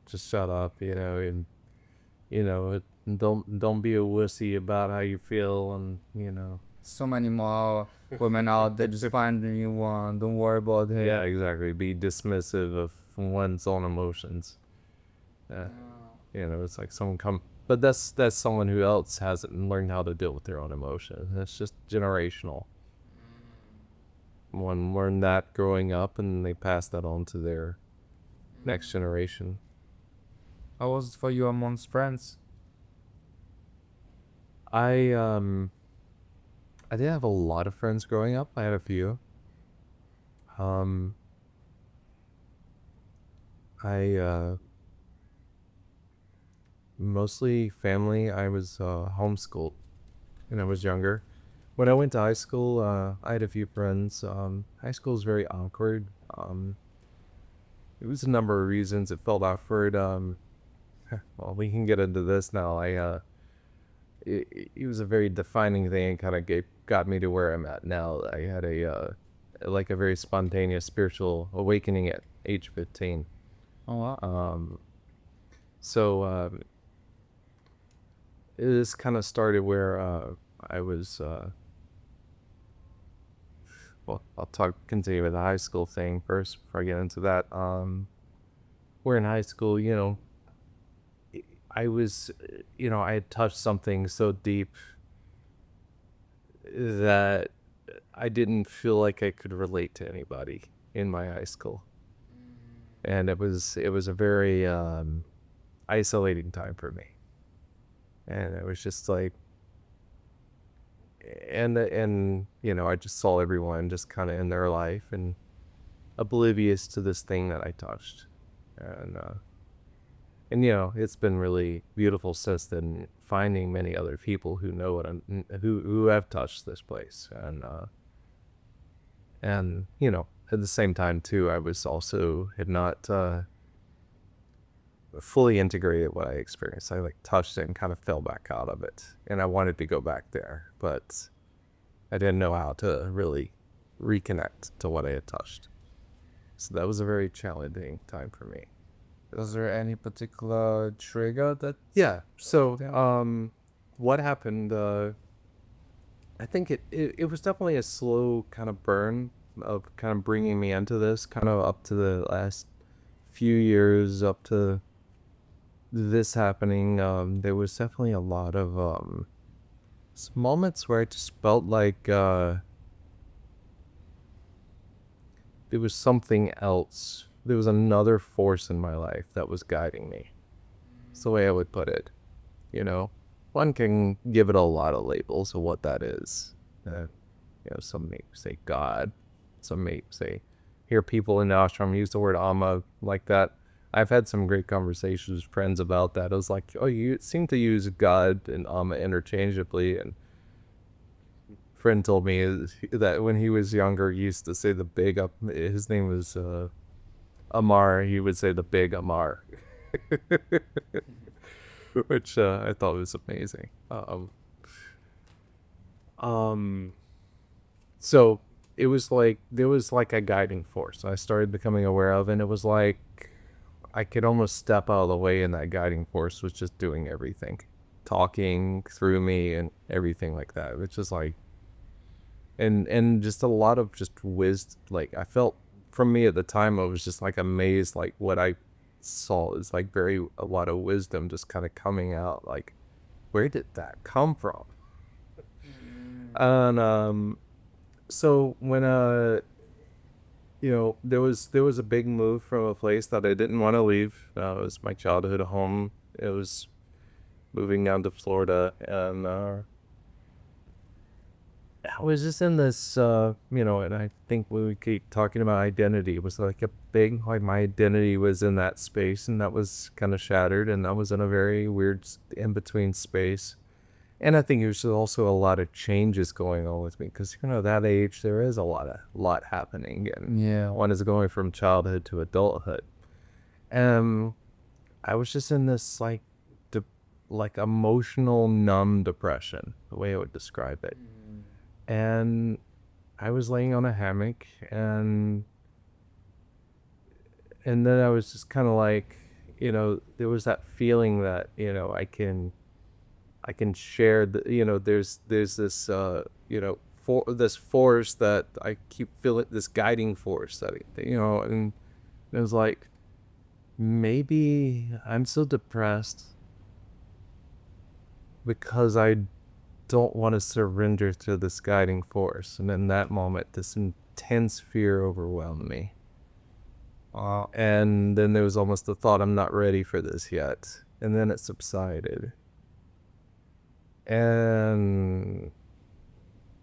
just shut up, and don't be a wussy about how you feel, and. so many more women out there, just find the new one, don't worry about it. Yeah, exactly. Be dismissive of one's own emotions. It's like but that's someone who else hasn't learned how to deal with their own emotions. That's just generational. One learned that growing up, and they pass that on to their next generation. How was it for you amongst friends? I did have a lot of friends growing up. I had a few. Um, I mostly family. I was homeschooled when I was younger. When I went to high school, I had a few friends. High school was very awkward. It was a number of reasons. It felt awkward. Well, we can get into this now. It was a very defining thing. Kind of got me to where I'm at now. I had a very spontaneous spiritual awakening at age 15. Oh wow. So this kind of started where I was. Well, continue with the high school thing first before I get into that. We're in high school, I was, I had touched something so deep that I didn't feel like I could relate to anybody in my high school. And it was a very isolating time for me. And it was just like, and I just saw everyone just kind of in their life and oblivious to this thing that I touched. And it's been really beautiful since then, finding many other people who know who have touched this place. And at the same time too, I was also had not fully integrated what I experienced. I like touched it and kind of fell back out of it, and I wanted to go back there, but I didn't know how to really reconnect to what I had touched. So that was a very challenging time for me. Was there any particular trigger that? Yeah. So, Yeah. what happened? I think it was definitely a slow kind of burn of kind of bringing me into this, kind of up to the last few years, up to this happening. There was definitely a lot of moments where I just felt like there was something else. There was another force in my life that was guiding me. It's the way I would put it. One can give it a lot of labels of what that is. Some may say God. Some may say, hear people in the ashram use the word Amma like that. I've had some great conversations with friends about that. I was like, oh, you seem to use God and Amma interchangeably. And a friend told me that when he was younger, he used to say the big up. His name was Amar. He would say the big Amar. Which I thought was amazing. So it was like there was like a guiding force I started becoming aware of, and it was like I could almost step out of the way, and that guiding force was just doing everything, talking through me and everything like that. Which is like, and just a lot of just wisdom. Like I felt from me at the time, I was just like amazed, like what I saw is like a lot of wisdom just kind of coming out. Like, where did that come from? And so when there was a big move from a place that I didn't want to leave. It was my childhood home. It was moving down to Florida, and I was just in this, and I think when we keep talking about identity, it was like a big, like my identity was in that space, and that was kind of shattered, and I was in a very weird in between space. And I think there's also a lot of changes going on with me because, that age, there is a lot happening. And Yeah. one is going from childhood to adulthood. I was just in this like emotional numb depression, the way I would describe it. And I was laying on a hammock, and then I was just kind of like, there was that feeling that, I can share there's this for this force that I keep feeling, this guiding force that and it was like, maybe I'm so depressed because I don't want to surrender to this guiding force. And in that moment, this intense fear overwhelmed me. And then there was almost the thought, I'm not ready for this yet. And then it subsided. And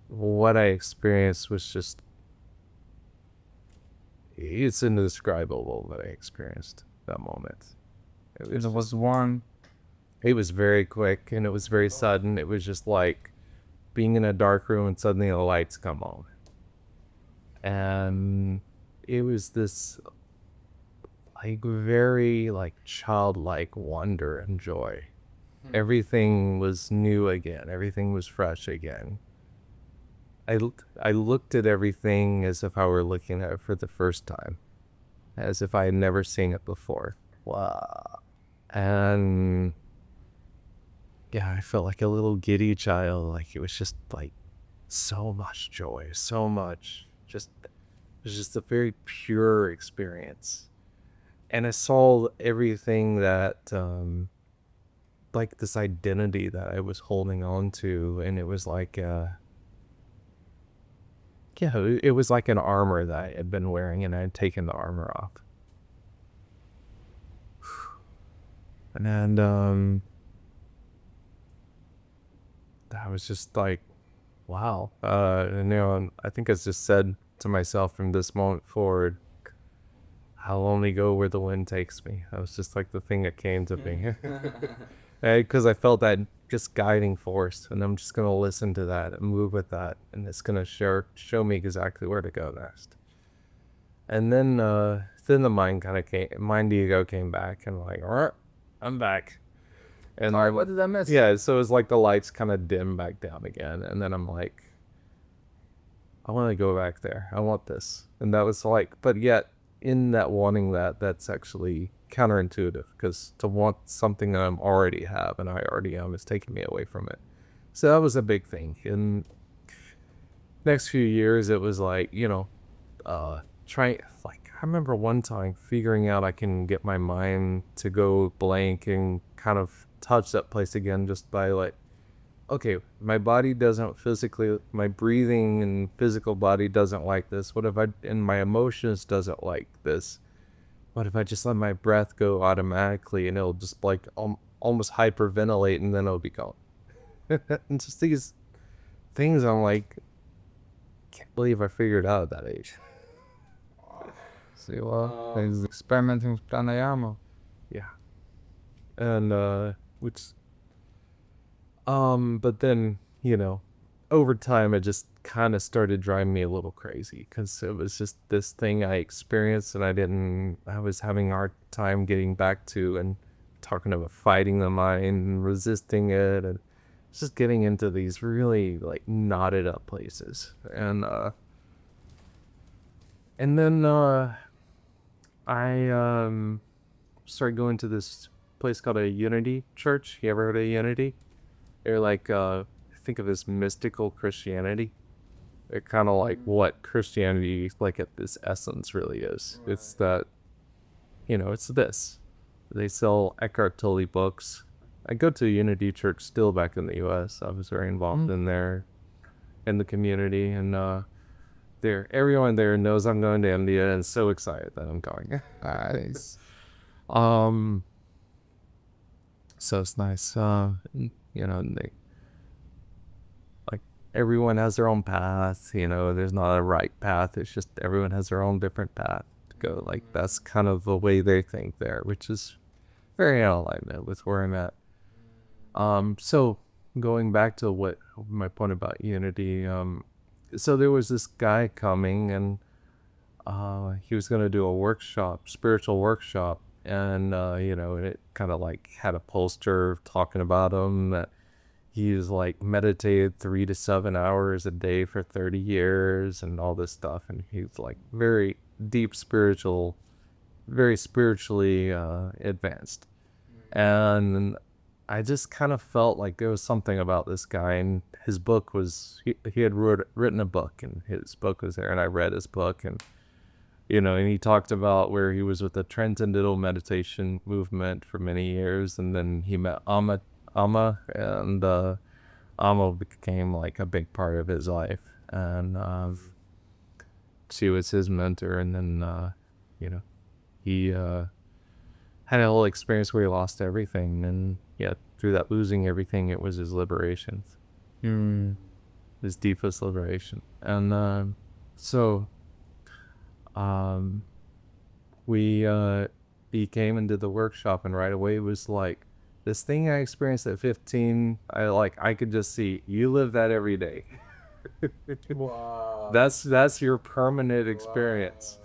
what I experienced was just, it's indescribable what I experienced that moment. It was one. It was very quick and it was very sudden. It was just like being in a dark room and suddenly the lights come on. And it was this like very like childlike wonder and joy. Everything was new again. Everything was fresh again. I looked at everything as if I were looking at it for the first time, as if I had never seen it before. Wow. And yeah, I felt like a little giddy child. Like it was just like so much joy, so much. It was just a very pure experience. And I saw everything that, like this identity that I was holding on to, and it was like, it was like an armor that I had been wearing, and I had taken the armor off. And I was just like, wow. And I think I just said to myself from this moment forward, I'll only go where the wind takes me. That was just like the thing that came to me. Because I felt that just guiding force, and I'm just going to listen to that and move with that, and it's going to show me exactly where to go next. And then the mind ego came back, and like, all right, I'm back. And Sorry, what did I miss? yeah, so it was like the lights kind of dim back down again, and then I'm like, I want to go back there. I want this. And that was like, but yet in that wanting that's actually counterintuitive, because to want something that I'm already have and I already am is taking me away from it. So that was a big thing. In next few years, it was like, trying, like, I remember one time figuring out I can get my mind to go blank and kind of touch that place again just by like, okay, my body doesn't physically, my breathing and physical body doesn't like this. And my emotions doesn't like this. What if I just let my breath go automatically and it'll just like almost hyperventilate and then it'll be gone? And just these things I'm like, can't believe I figured out at that age. See, well, he's experimenting with pranayama. Yeah. And, but then, over time, it just kind of started driving me a little crazy because it was just this thing I experienced and I was having a hard time getting back to, and talking about fighting the mind and resisting it, and just getting into these really like knotted up places. And then, I, started going to this place called a Unity Church. You ever heard of Unity? They're like, think of this mystical Christianity. They're kind of like what Christianity, like at this essence, really is. Right. It's that, it's this. They sell Eckhart Tolle books. I go to Unity Church still back in the U.S. I was very involved in there, in the community, and everyone there knows I'm going to India and so excited that I'm going. Nice. So it's nice. They, like, everyone has their own path. There's not a right path. It's just everyone has their own different path to go. Like, that's kind of the way they think there, which is very in alignment with where I'm at. So going back to what my point about unity, so there was this guy coming, and he was going to do a workshop, spiritual workshop, and it kind of like had a poster talking about him that he's like meditated 3 to 7 hours a day for 30 years and all this stuff, and he's like very deep spiritual, very spiritually advanced. And I just kind of felt like there was something about this guy, and his book was, he had written a book, and his book was there, and I read his book, and and he talked about where he was with the transcendental meditation movement for many years, and then he met Amma, and Amma became like a big part of his life, and she was his mentor, and then he had a whole experience where he lost everything, and through that losing everything, it was his liberation, his deepest liberation. And so he came and did the workshop, and right away it was like this thing I experienced at 15. I could just see you live that every day. Wow. That's your permanent experience.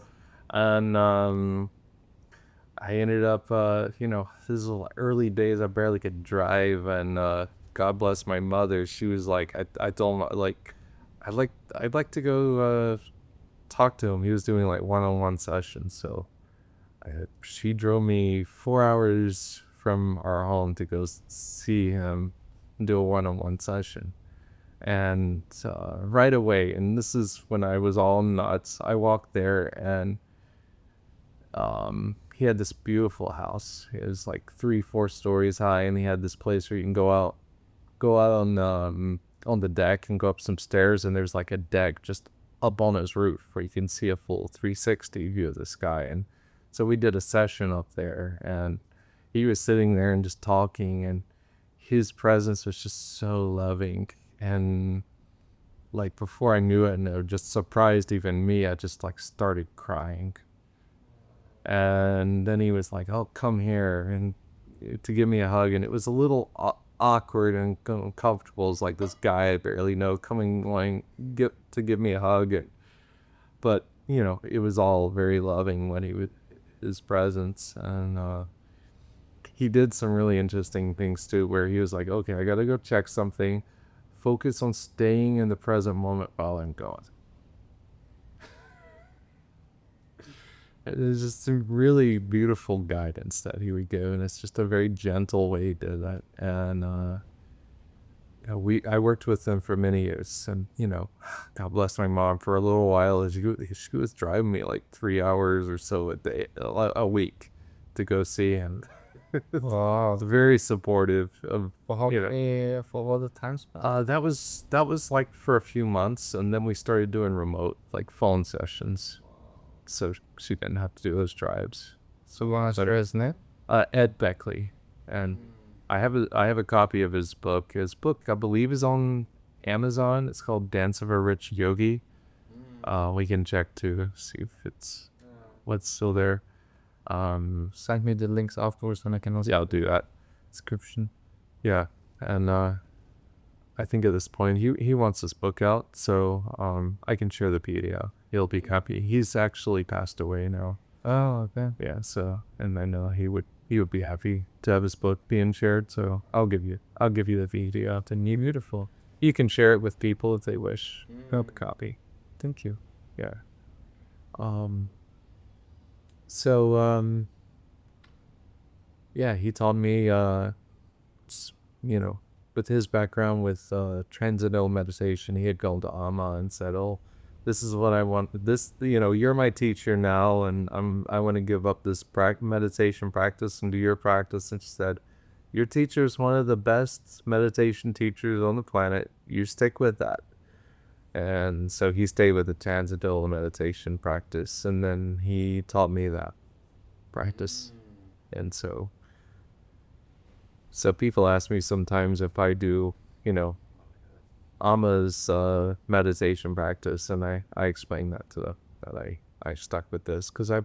And I ended up, this is early days. I barely could drive, and God bless my mother. She was like, I told him, like, I'd like to go talk to him. He was doing like one-on-one sessions, so she drove me 4 hours from our home to go see him and do a one-on-one session. And right away, and this is when I was all nuts, I walked there, and he had this beautiful house. It was like 3-4 stories high, and he had this place where you can go out on the deck and go up some stairs, and there's like a deck just up on his roof where you can see a full 360 view of the sky. And so we did a session up there, and he was sitting there and just talking, and his presence was just so loving. And like before I knew it, and it just surprised even me, I just like started crying. And then he was like, "Oh, come here," and to give me a hug, and it was a little awkward and uncomfortable. It's like this guy I barely know coming wanting to give me a hug, but it was all very loving when he was his presence. And he did some really interesting things too, where he was like, "Okay, I gotta go check something. Focus on staying in the present moment while I'm going." It was just some really beautiful guidance that he would give, and it's just a very gentle way he did that. And I worked with him for many years, and God bless my mom, for a little while she was driving me like 3 hours or so a week to go see him. Wow. Very supportive of For how for all the time span? that was like for a few months, and then we started doing remote, like phone sessions, so she didn't have to do those drives. So wanna share his name? Ed Beckley, and I have a copy of his book. His book, I believe, is on Amazon. It's called Dance of a Rich Yogi. We can check to see if it's what's still there. Send me the links afterwards, and I can also Yeah, I'll do that. description. Yeah, and I think at this point he wants this book out, so I can share the PDF. He'll be happy. He's actually passed away now. Oh, okay. Yeah, so, and I know he would be happy to have his book being shared. So I'll give you the PDF. And beautiful. You can share it with people if they wish. Have a copy. Thank you. Yeah. So Yeah, he taught me, s- you know, with his background with transcendental meditation, he had gone to Amma and said, "Oh, this is what I want. This, you're my teacher now, and I want to give up this meditation practice and do your practice." And she said, "Your teacher is one of the best meditation teachers on the planet. You stick with that." And so he stayed with the transcendental meditation practice, and then he taught me that practice. And so people ask me sometimes if I do, you know, Amma's meditation practice, and I explain that to them, that I stuck with this because I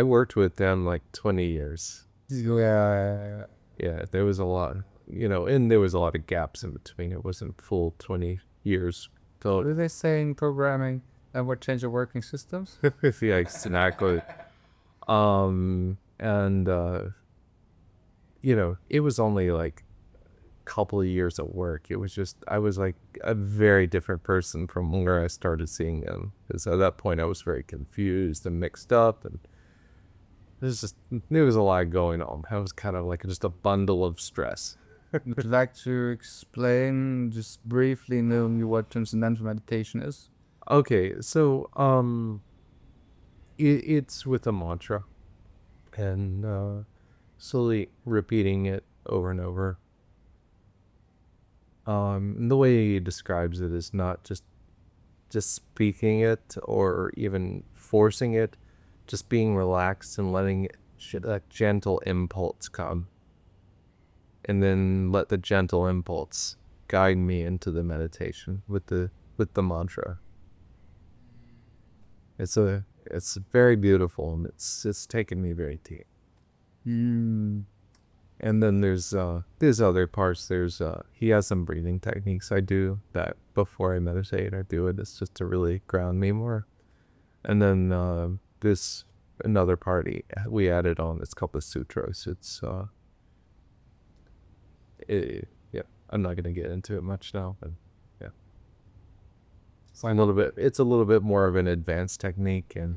worked with them like 20 years. Yeah. Yeah, there was a lot, and there was a lot of gaps in between. It wasn't full 20 years. What So, do they say in programming? And what change your working systems? yeah, exactly. And it was only like couple of years at work. It was just I was like a very different person from where I started seeing him. Because at that point I was very confused and mixed up, and there was a lot going on. I was kind of like just a bundle of stress. Would you like to explain just briefly knowing what transcendental meditation is? Okay, so it's with a mantra and slowly repeating it over and over. And the way he describes it is not just speaking it or even forcing it, just being relaxed and letting a gentle impulse come, and then let the gentle impulse guide me into the meditation with the mantra. It's very beautiful, and it's taken me very deep. Hmm. And then there's other parts. He has some breathing techniques I do that before I meditate. I do it. It's just to really ground me more. And then this another party we added on. It's called the sutras. Yeah. I'm not gonna get into it much now, but yeah, it's a little bit more of an advanced technique, and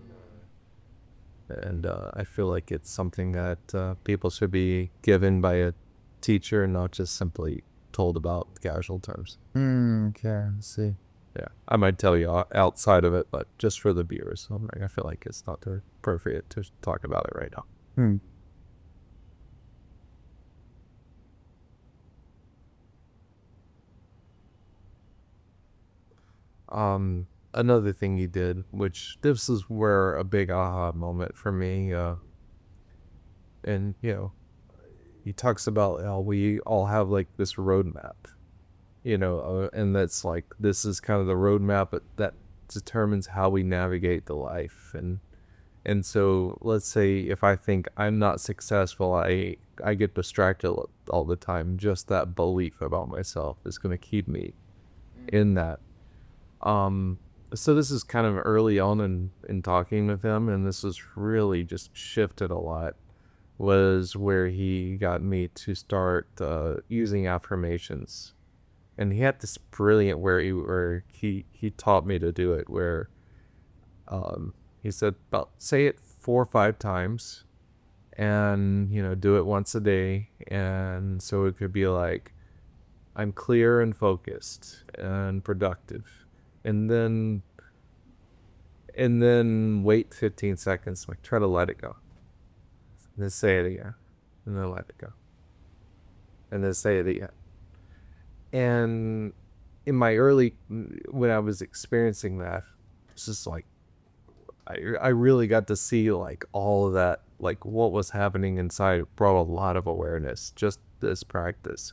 I feel like it's something that people should be given by a teacher, and not just simply told about casual terms. Okay, I see. Yeah, I might tell you outside of it, but just for the viewers, I feel like it's not appropriate to talk about it right now. Hmm. Another thing he did, which this is where a big aha moment for me, and he talks about how we all have like this roadmap, and that's like this is kind of the roadmap that determines how we navigate the life. And so let's say if I think I'm not successful, I get distracted all the time. Just that belief about myself is going to keep me in that. Um, so this is kind of early on in talking with him, and this was really just shifted a lot. Was where he got me to start using affirmations, and he had this brilliant where he taught me to do it. Where he said about say it 4 or 5 times, and do it once a day, and so it could be like I'm clear and focused and productive, and then wait 15 seconds, like try to let it go, and then say it again, and then let it go, and then say it again. And in my early when I was experiencing that, it's just like I really got to see like all of that, like what was happening inside. It brought a lot of awareness, just this practice,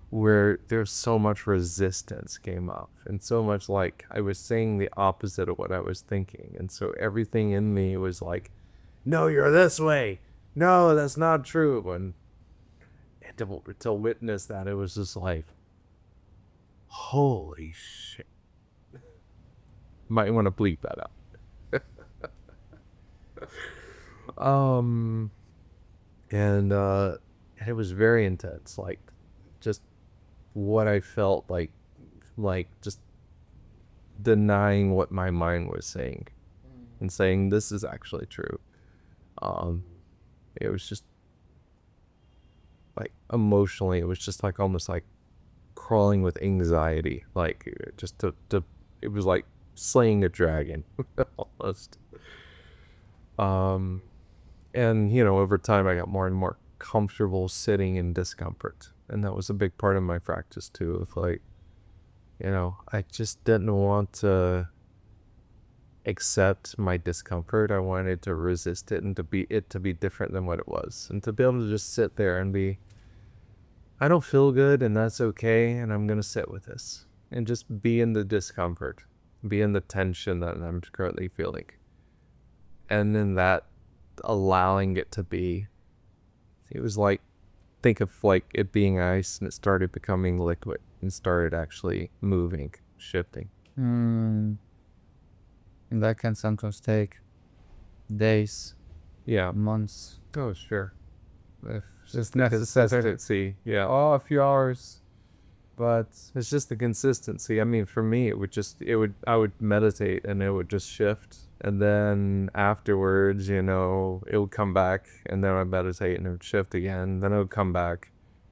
where there's so much resistance came up, and so much like I was saying the opposite of what I was thinking. And so everything in me was like, no, you're this way. No, that's not true. And to witness that, it was just like, holy shit. Might want to bleep that out. Um, and it was very intense, like just what I felt like just denying what my mind was saying and saying this is actually true. Um, it was just like emotionally, it was just like almost like crawling with anxiety. Like just to it was like slaying a dragon almost. And over time I got more and more comfortable sitting in discomfort, and that was a big part of my practice too, with like I just didn't want to accept my discomfort. I wanted to resist it and to be different than what it was, and to be able to just sit there and be, I don't feel good, and that's okay, and I'm gonna sit with this and just be in the discomfort, be in the tension that I'm currently feeling, and then that allowing it to be. It was like, think of like it being ice and it started becoming liquid and started actually moving, shifting. And that can sometimes take days, Yeah. months, Oh, sure. if it's necessary. Consistency. Yeah. Oh, a few hours. But It's just the consistency. I mean, for me, I would meditate and it would just shift. And then afterwards, it would come back, and then I'd meditate and it would shift again. Then it would come back.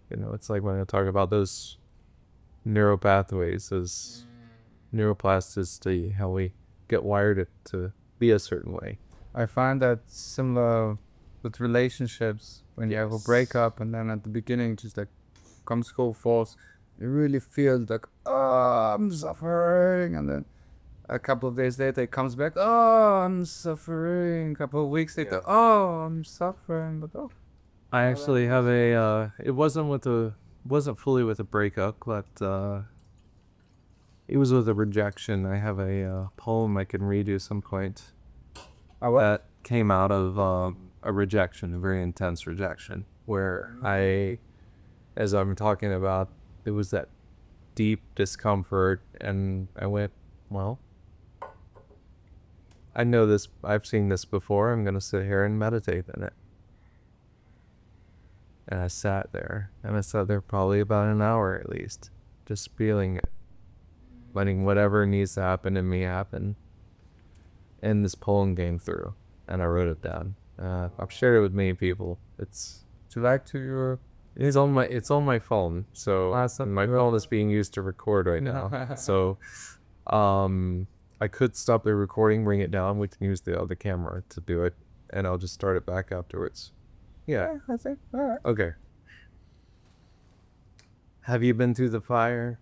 It's like when I talk about those neural pathways, those neuroplasticity, how we get wired to be a certain way. I find that similar with relationships. When you have a Yes. breakup and then at the beginning just like comes full force, you really feel like, oh, I'm suffering. And then a couple of days later it comes back, oh, I'm suffering. A couple of weeks later, Yeah. oh, I'm suffering. But oh, I actually have it wasn't fully with a breakup, but it was with a rejection. I have a poem I can read you at some point that came out of a rejection, a very intense rejection, where as I'm talking about, it was that deep discomfort, and I went, well, I know this, I've seen this before, I'm going to sit here and meditate in it. And I sat there probably about an hour at least, just feeling it, letting whatever needs to happen in me happen. And this poem came through, and I wrote it down. I've shared it with many people. It's on my phone. So my phone is being used to record right now. So I could stop the recording, bring it down. We can use the other camera to do it, and I'll just start it back afterwards. Yeah, I think. All right. Okay. Have you been through the fire?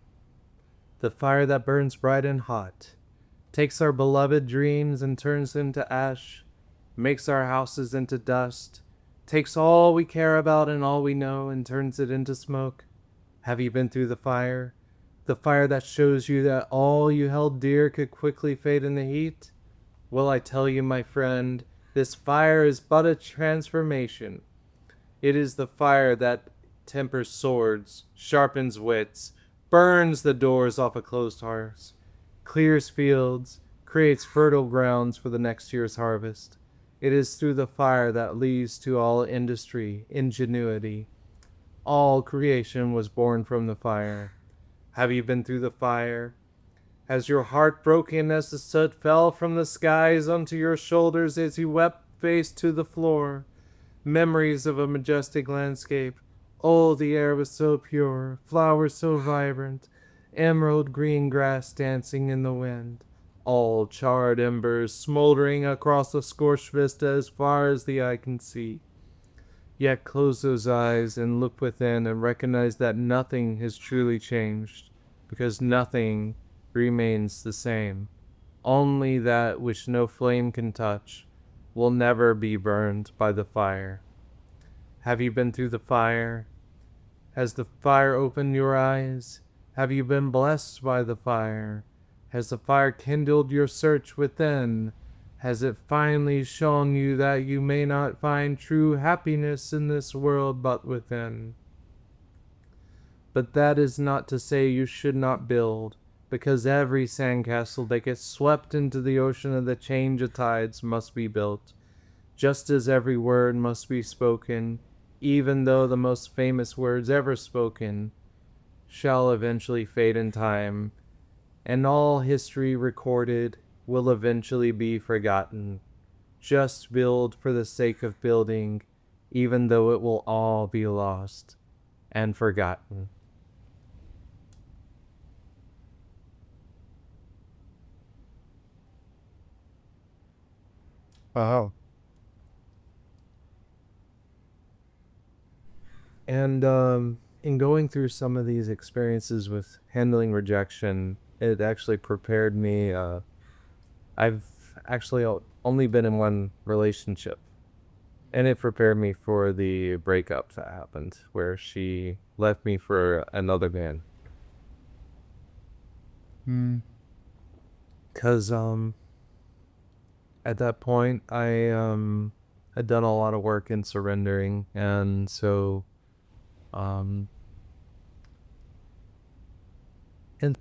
The fire that burns bright and hot, takes our beloved dreams and turns them to ash, makes our houses into dust, takes all we care about and all we know and turns it into smoke. Have you been through the fire? The fire that shows you that all you held dear could quickly fade in the heat? Well, I tell you, my friend, this fire is but a transformation. It is the fire that tempers swords, sharpens wits, burns the doors off a closed heart, clears fields, creates fertile grounds for the next year's harvest. It is through the fire that leads to all industry, ingenuity. All creation was born from the fire. Have you been through the fire? Has your heart broken as the soot fell from the skies onto your shoulders as you wept face to the floor? Memories of a majestic landscape. Oh, the air was so pure, flowers so vibrant, emerald green grass dancing in the wind. All charred embers smoldering across the scorched vista as far as the eye can see. Yet close those eyes and look within and recognize that nothing has truly changed, because nothing remains the same. Only that which no flame can touch will never be burned by the fire. Have you been through the fire? Has the fire opened your eyes? Have you been blessed by the fire? Has the fire kindled your search within? Has it finally shown you that you may not find true happiness in this world but within? But that is not to say you should not build, because every sandcastle that gets swept into the ocean of the change of tides must be built, just as every word must be spoken, even though the most famous words ever spoken shall eventually fade in time, and all history recorded will eventually be forgotten. Just build for the sake of building, even though it will all be lost. and forgotten. Wow. And in going through some of these experiences with handling rejection, it actually prepared me. I've actually only been in one relationship, and it prepared me for the breakup that happened where she left me for another man. Mm. Because at that point, I had done a lot of work in surrendering, and so um, and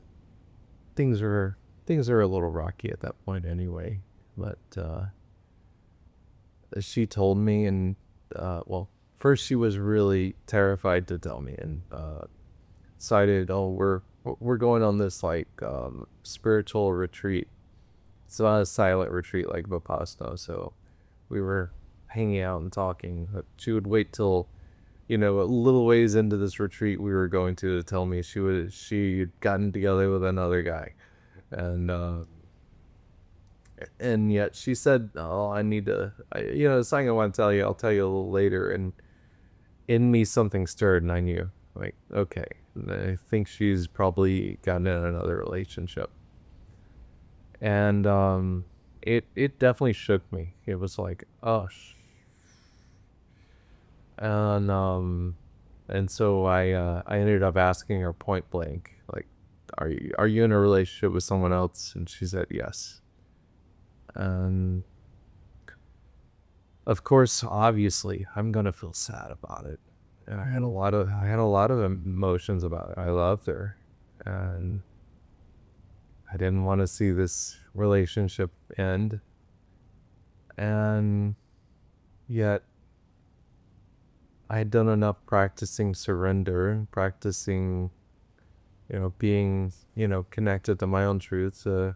things are a little rocky at that point anyway. But she told me, and well, first she was really terrified to tell me, and decided, oh, we're going on this like spiritual retreat. It's not a silent retreat like Vipassana, so we were hanging out and talking. She would wait till, a little ways into this retreat we were going to tell me she'd gotten together with another guy, and yet she said, "Oh, I need to, something I want to tell you. I'll tell you a little later." And in me, something stirred, and I knew, like, okay, I think she's probably gotten in another relationship, and it definitely shook me. It was like, oh, and so I ended up asking her point blank, like, are you in a relationship with someone else? And she said yes. And of course, obviously, I'm gonna feel sad about it. And I had a lot of emotions about it. I loved her, and I didn't want to see this relationship end. And yet, I had done enough practicing surrender, practicing, being, connected to my own truth, to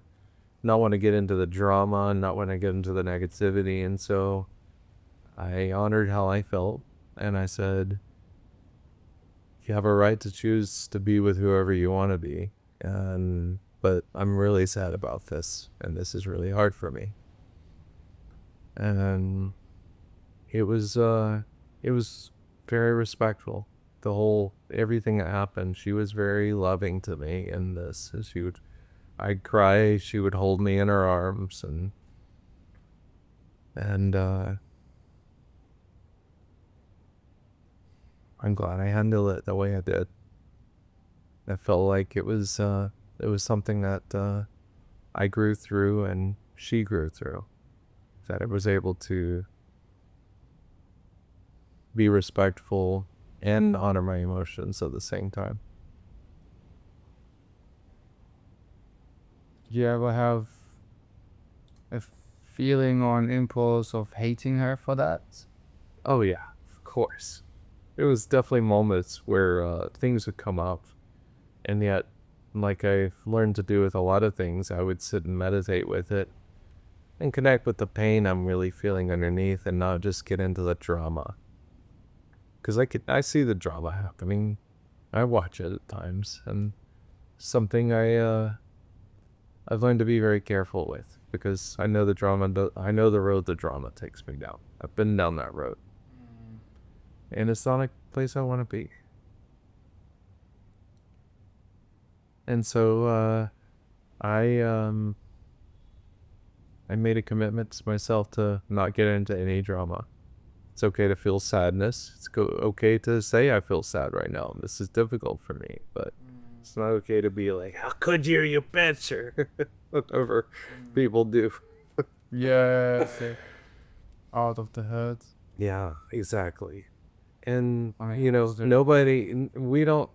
not want to get into the drama and not want to get into the negativity. And so I honored how I felt, and I said, you have a right to choose to be with whoever you want to be. But I'm really sad about this, and this is really hard for me. And it was very respectful. Everything that happened, she was very loving to me in this. I'd cry, she would hold me in her arms, and I'm glad I handled it the way I did. I felt like it was something that I grew through and she grew through. That I was able to be respectful and honor my emotions at the same time. Did you ever have a feeling or an impulse of hating her for that? Oh yeah, of course. There was definitely moments where things would come up, and yet, like I've learned to do with a lot of things, I would sit and meditate with it and connect with the pain I'm really feeling underneath, and not just get into the drama. Because I see the drama happening, I watch it at times, and something I've learned to be very careful with, because I know the drama. I know the road the drama takes me down. I've been down that road, and it's not a place I want to be. And so I made a commitment to myself to not get into any drama. It's okay to feel sadness. It's okay to say I feel sad right now. This is difficult for me, but it's not okay to be like, how could you bitch, or whatever people do. Yes, out of the hurt. Yeah, exactly. And, I mean, we don't,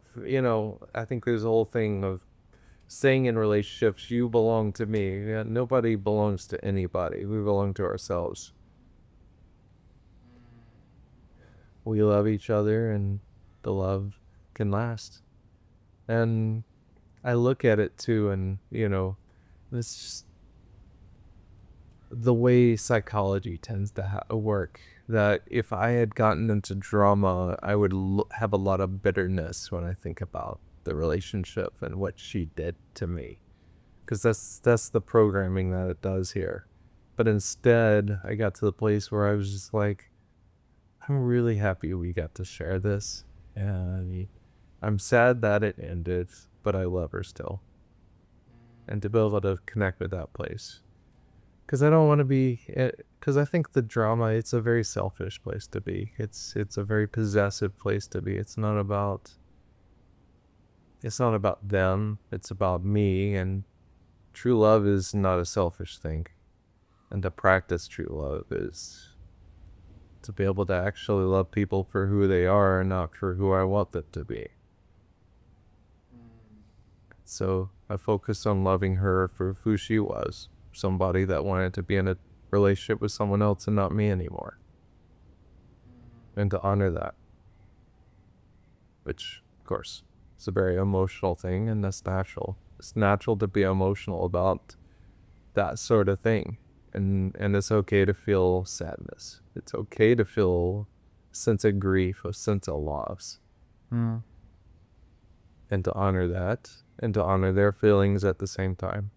I think there's a whole thing of saying in relationships, you belong to me. Yeah, nobody belongs to anybody. We belong to ourselves. We love each other, and the love can last. And I look at it too, and, this the way psychology tends to work. That if I had gotten into drama, I would have a lot of bitterness when I think about the relationship and what she did to me, because that's the programming that it does here. But instead, I got to the place where I was just like, I'm really happy we got to share this, and I'm sad that it ended, but I love her still. And to be able to connect with that place. Because I don't want to be, because I think the drama, it's a very selfish place to be. It's a very possessive place to be. It's not about them. It's about me. And true love is not a selfish thing. And to practice true love is to be able to actually love people for who they are and not for who I want them to be. So I focused on loving her for who she was. Somebody that wanted to be in a relationship with someone else and not me anymore. And to honor that. Which, of course, is a very emotional thing, and that's natural. It's natural to be emotional about that sort of thing. And it's okay to feel sadness. It's okay to feel a sense of grief, a sense of loss. And to honor that, and to honor their feelings at the same time.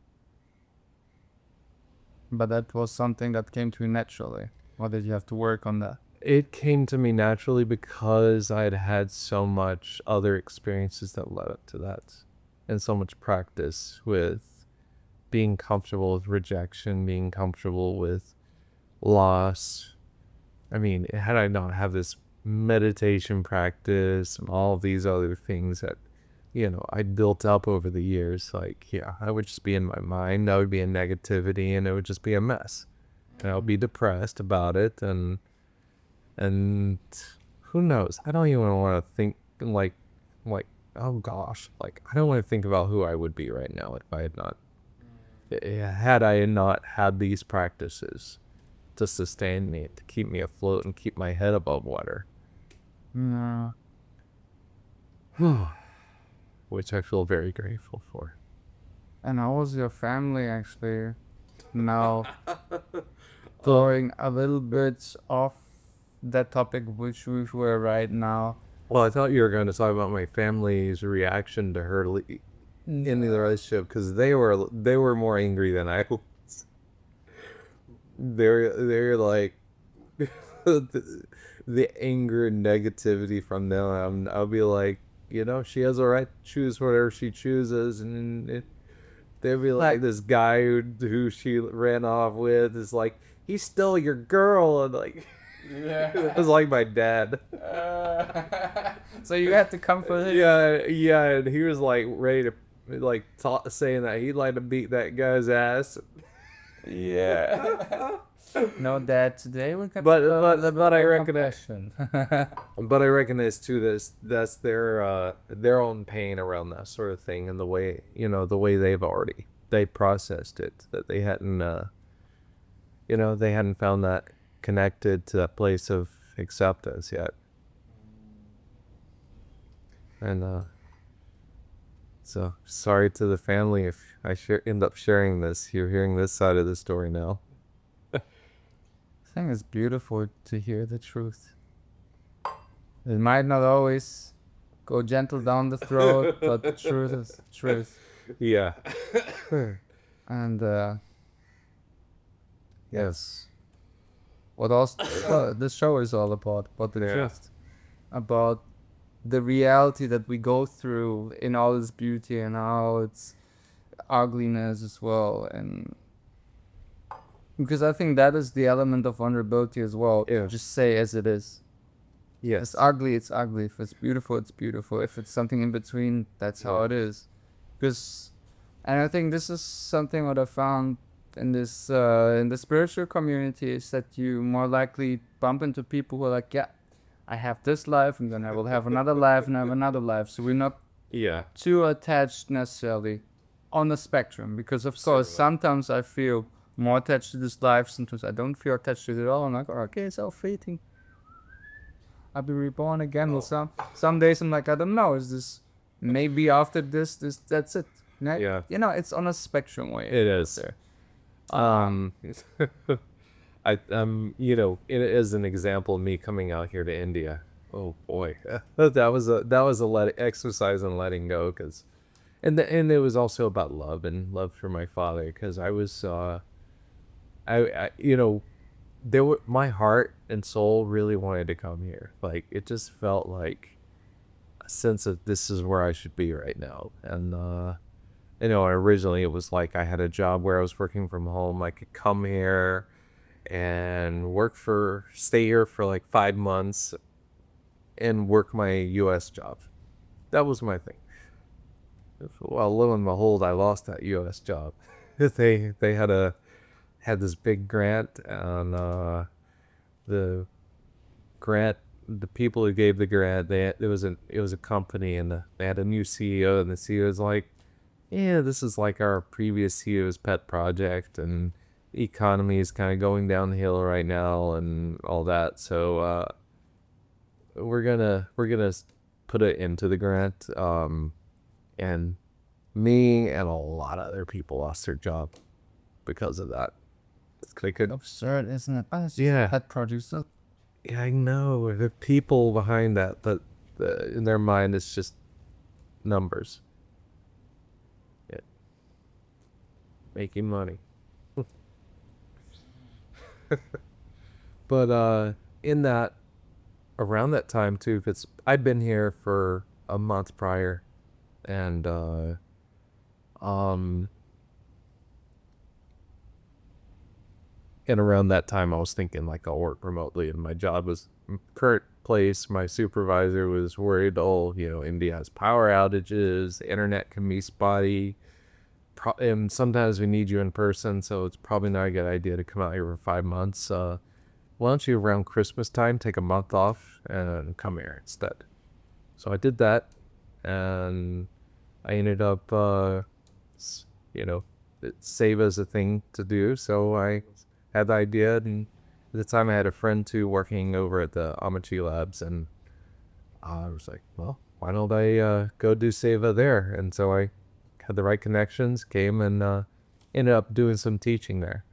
But that was something that came to you naturally. Or did you have to work on that? It came to me naturally because I had had so much other experiences that led up to that. And so much practice with being comfortable with rejection, being comfortable with loss. I mean, had I not have this meditation practice and all of these other things that, I built up over the years, I would just be in my mind, I would be in negativity, and it would just be a mess. And I would be depressed about it, and who knows? I don't even want to think, oh gosh, I don't want to think about who I would be right now if I had not had these practices to sustain me, to keep me afloat and keep my head above water. No. Which I feel very grateful for. And how was your family actually? Now, going a little bit off that topic which we were right now. Well, I thought you were going to talk about my family's reaction to her in the relationship, because they were more angry than I was. They're like the anger and negativity from them. I'll be like, she has a right to choose whatever she chooses, and they'll be like, this guy who she ran off with is like, he's still your girl, and Yeah. it was like my dad. So you had to comfort him. Yeah, and he was like ready to saying that he'd like to beat that guy's ass. Yeah. No, Dad. Today we can. But I reckon compassion. But I reckon that's their own pain around that sort of thing, and the way they processed it, that they hadn't they hadn't found that connected to that place of acceptance yet. And so sorry to the family if I end up sharing this. You're hearing this side of the story now. I think it's beautiful to hear the truth. It might not always go gentle down the throat, but the truth is truth. Yeah. And yes, what else? This show is all about the truth, about the reality that we go through in all its beauty and all its ugliness as well, and because I think that is the element of vulnerability as well. Yeah. Just say as it is. Yes. It's ugly, it's ugly. If it's beautiful, it's beautiful. If it's something in between, that's how it is. And I think this is something what I found in this in the spiritual community, is that you more likely bump into people who are like, yeah, I have this life, and then I will have another life, and I have another life. So we're not too attached necessarily on the spectrum, because of course sometimes I feel more attached to this life, sometimes I don't feel attached to it at all. I'm like, oh, okay, it's all fleeting. I'll be reborn again. Well, some days I'm like, I don't know, is this maybe after this that's it. Yeah. It's on a spectrum way. It is. There. Um, as an example, me coming out here to India. Oh boy, that was a exercise in letting go, because and it was also about love for my father, because I was I there were my heart and soul really wanted to come here. Like, it just felt like a sense of this is where I should be right now. And originally it was like I had a job where I was working from home. I could come here and stay here for like 5 months and work my US job. That was my thing. Well, lo and behold, I lost that US job. They had this big grant, and the grant the people who gave the grant, it was a company, and they had a new CEO, and the CEO was like, yeah, this is like our previous CEO's pet project, and the economy is kind of going downhill right now and all that. So we're gonna put it into the grant. And me and a lot of other people lost their job because of that. They could, Absurd, isn't it? Oh, it's just yeah, pet producer. yeah, I know the people behind that, but in their mind it's just numbers. Yeah, making money. But in that around that time too, because I'd been here for a month prior, and um and around that time I was thinking like I'll work remotely, and my job was current place. My supervisor was worried, oh, India has power outages, the internet can be spotty, and sometimes we need you in person, so it's probably not a good idea to come out here for 5 months. Why don't you around Christmas time take a month off and come here instead? So I did that, and I ended up, you know, save as a thing to do. So I had the idea, and at the time I had a friend too working over at the Amachi Labs, and I was like, well, why don't I go do Seva there? And so I had the right connections, came, and ended up doing some teaching there.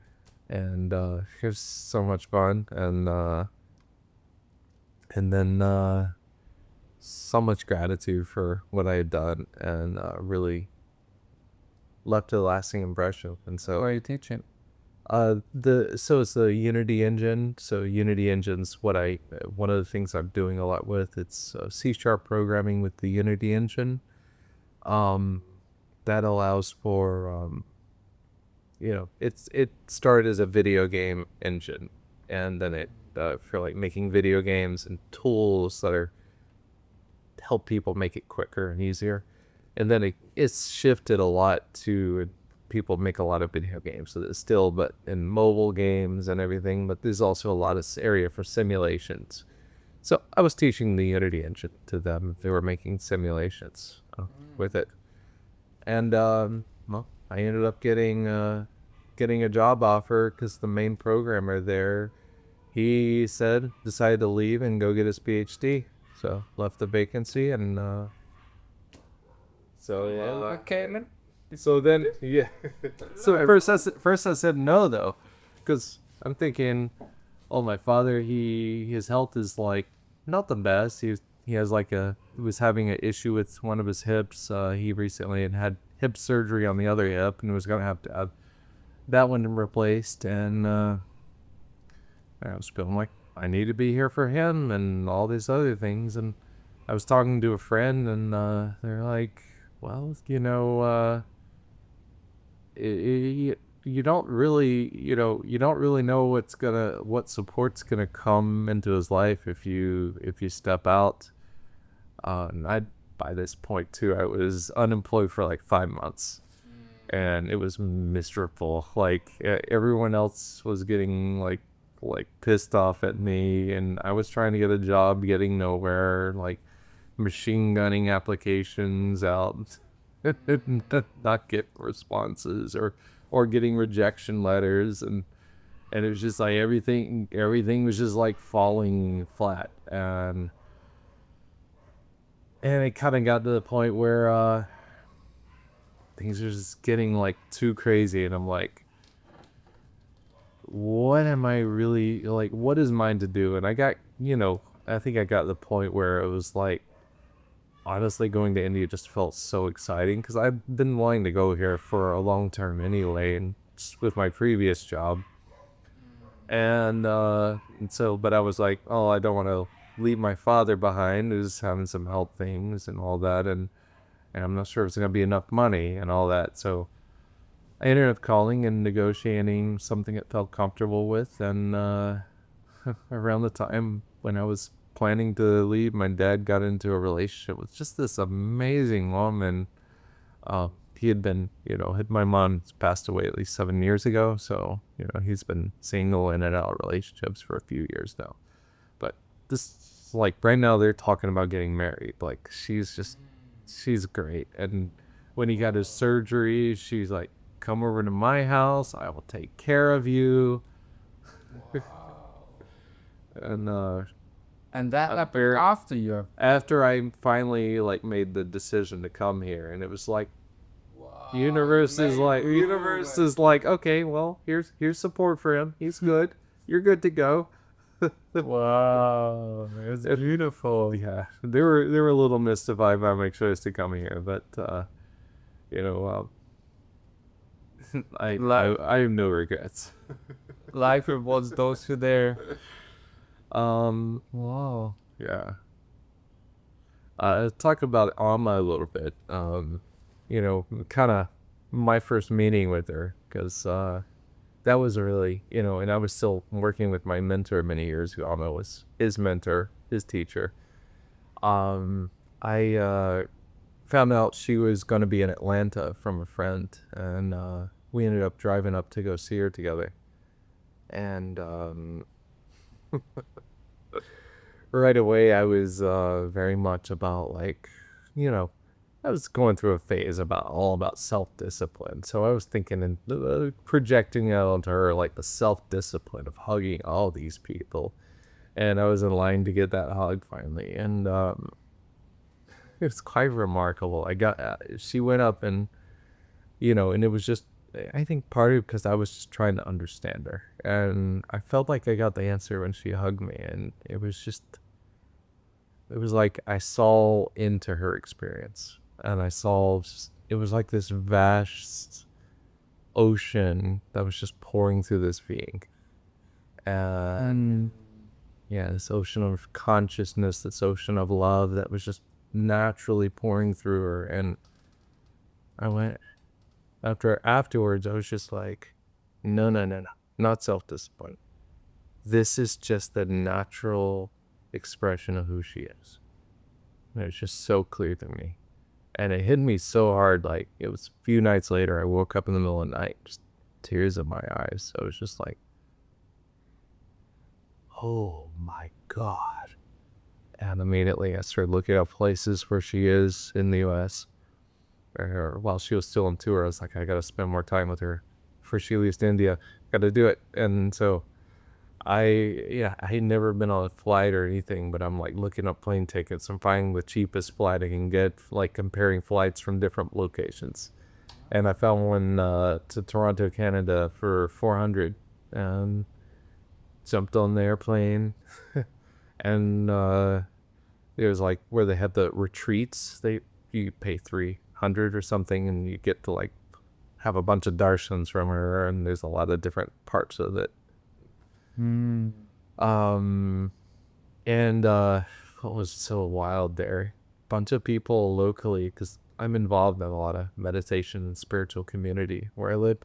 And it was so much fun, and then so much gratitude for what I had done, and really left a lasting impression. And What so are you teaching? it's the Unity engine. So Unity engine's one of the things I'm doing a lot with. It's C# programming with the Unity engine. Um, that allows for it started as a video game engine, and then it for like making video games and tools that are help people make it quicker and easier. And then it's shifted a lot to people make a lot of video games, so there's still, but in mobile games and everything, but there's also a lot of area for simulations. So I was teaching the Unity engine to them. They were making simulations with it. And well, I ended up getting a job offer, because the main programmer there, he decided to leave and go get his PhD. So left the vacancy, and so yeah. Okay, man. So then, yeah. So first I said no, though, because I'm thinking, oh, my father, his health is like not the best. He has like he was having an issue with one of his hips. He recently had hip surgery on the other hip, and was gonna have to have that one replaced. And I was feeling like I need to be here for him and all these other things. And I was talking to a friend, and they're like, well, you don't really know what support's gonna come into his life if you step out. And by this point too, I was unemployed for like 5 months, and it was miserable. Like, everyone else was getting like pissed off at me, and I was trying to get a job, getting nowhere, like machine gunning applications out, not get responses, or getting rejection letters, and it was just like everything was just like falling flat. And it kind of got to the point where things are just getting like too crazy, and I'm like, what am I really like? What is mine to do? And I got, I think I got to the point where it was like, honestly, going to India just felt so exciting because I've been wanting to go here for a long term anyway, and with my previous job. And so, but I was like, oh, I don't want to leave my father behind, who's having some health things and all that, and I'm not sure if it's gonna be enough money and all that. So I ended up calling and negotiating something that felt comfortable with, and around the time when I was planning to leave, my dad got into a relationship with just this amazing woman. He had been, my mom passed away at least 7 years ago, so he's been single in and out of relationships for a few years now. But this, like, right now they're talking about getting married. Like, she's great. And when he got his surgery, she's like, come over to my house, I will take care of you. And And that happened after you. after I finally like made the decision to come here, and it was like, universe is like, okay, well, here's support for him, he's good, you're good to go. Wow, it's beautiful. Yeah, they were a little mystified by my choice to come here, but you know I have no regrets. Life rewards those who dare. Wow. Yeah. Talk about Alma a little bit. Kind of my first meeting with her, because that was really, and I was still working with my mentor many years ago. Alma was his mentor, his teacher. I found out she was going to be in Atlanta from a friend, and we ended up driving up to go see her together. And right away, I was very much about, like, I was going through a phase all about self-discipline. So I was thinking and projecting out onto her, like, the self-discipline of hugging all these people. And I was in line to get that hug finally. And it was quite remarkable. She went up and, and it was just, I think partly because I was just trying to understand her. And I felt like I got the answer when she hugged me. And it was like I saw into her experience. And it was like this vast ocean that was just pouring through this being. And yeah, this ocean of consciousness, this ocean of love that was just naturally pouring through her. And I went, afterwards, I was just like, no, not self-discipline. This is just the natural expression of who she is. And it was just so clear to me. And it hit me so hard, like, it was a few nights later, I woke up in the middle of the night, just tears in my eyes. So it was just like, oh my God. And immediately I started looking up places where she is in the US. Or while she was still on tour, I was like, I gotta spend more time with her before she leaves to India. Gotta do it. And so I had never been on a flight or anything, but I'm like looking up plane tickets and finding the cheapest flight I can get, like comparing flights from different locations. And I found one to Toronto, Canada for $400, and jumped on the airplane. And it was like where they had the retreats. You pay $300 or something, and you get to like have a bunch of darshans from her, and there's a lot of different parts of it. And what was so wild there? Bunch of people locally, because I'm involved in a lot of meditation and spiritual community where I live.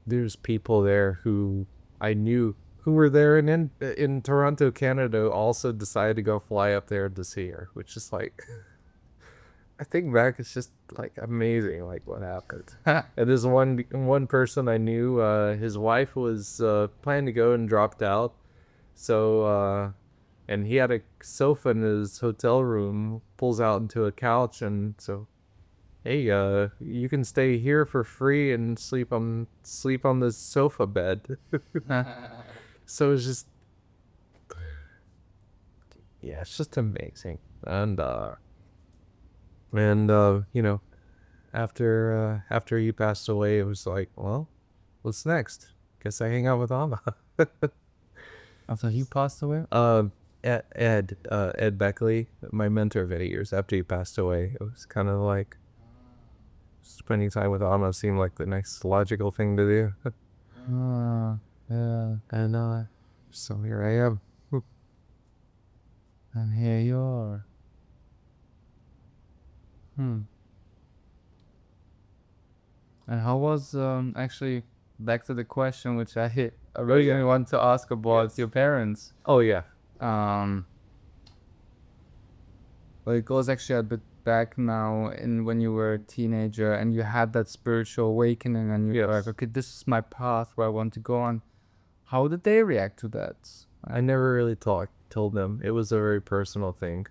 There's people there who I knew who were there in Toronto, Canada, also decided to go fly up there to see her, which is like, I think back, it's just like amazing, like what happened. And there's one person I knew, his wife was planning to go and dropped out. So and he had a sofa in his hotel room, pulls out into a couch, and so, hey, you can stay here for free and sleep on this sofa bed. So it's just, yeah, it's just amazing. And after he passed away, it was like, well, what's next? guess I hang out with Amma. After he passed away? Ed Beckley, my mentor of 8 years after he passed away. It was kind of like spending time with Amma seemed like the next logical thing to do. Yeah. And so here I am. And here you are. And how was actually back to the question which I really want to ask about your parents. Oh yeah. Well, it goes actually a bit back now in when you were a teenager and you had that spiritual awakening and you were like, okay, this is my path where I want to go on. How did they react to that? I never really told them. It was a very personal thing.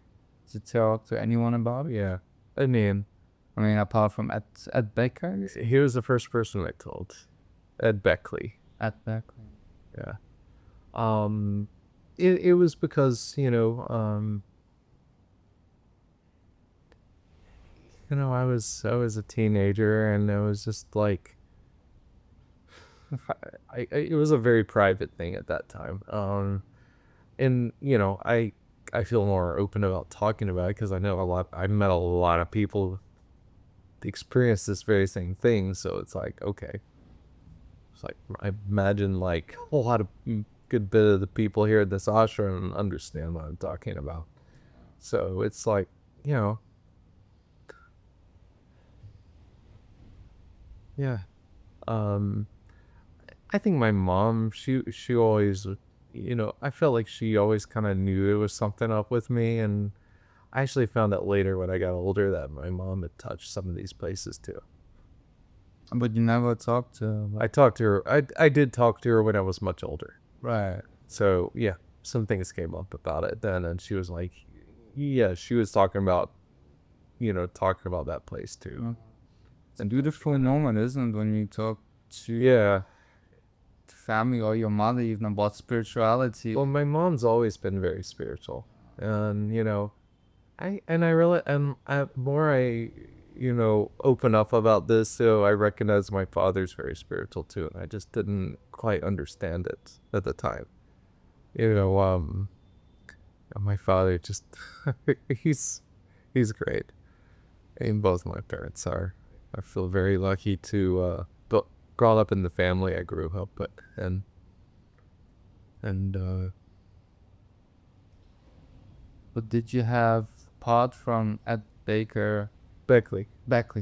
To talk to anyone about it? Yeah. I mean, apart from at Becker? he was the first person I told. Ed Beckley. At Becker. Yeah. It was because, I was a teenager and I was just like, it was a very private thing at that time. And I feel more open about talking about it because I met a lot of people that experienced this very same thing. So it's like, okay. It's like, I imagine like a lot of good bit of the people here at this ashram understand what I'm talking about. So it's like, yeah. I think my mom, she always, I felt like she always kind of knew there was something up with me. And I actually found out later when I got older that my mom had touched some of these places too. But you never talked to her? I talked to her. I did talk to her when I was much older. Right. So, yeah, some things came up about it then. And she was like, yeah, she was talking about that place too. It's beautiful and normal, isn't it, when you talk to family or your mother even about spirituality? Well, my mom's always been very spiritual. And, more I open up about this, so I recognize my father's very spiritual too, and I just didn't quite understand it at the time. My father just he's great, and both my parents are. I feel very lucky to grow up in the family I grew up with, and But did you have, apart from Ed Beckley,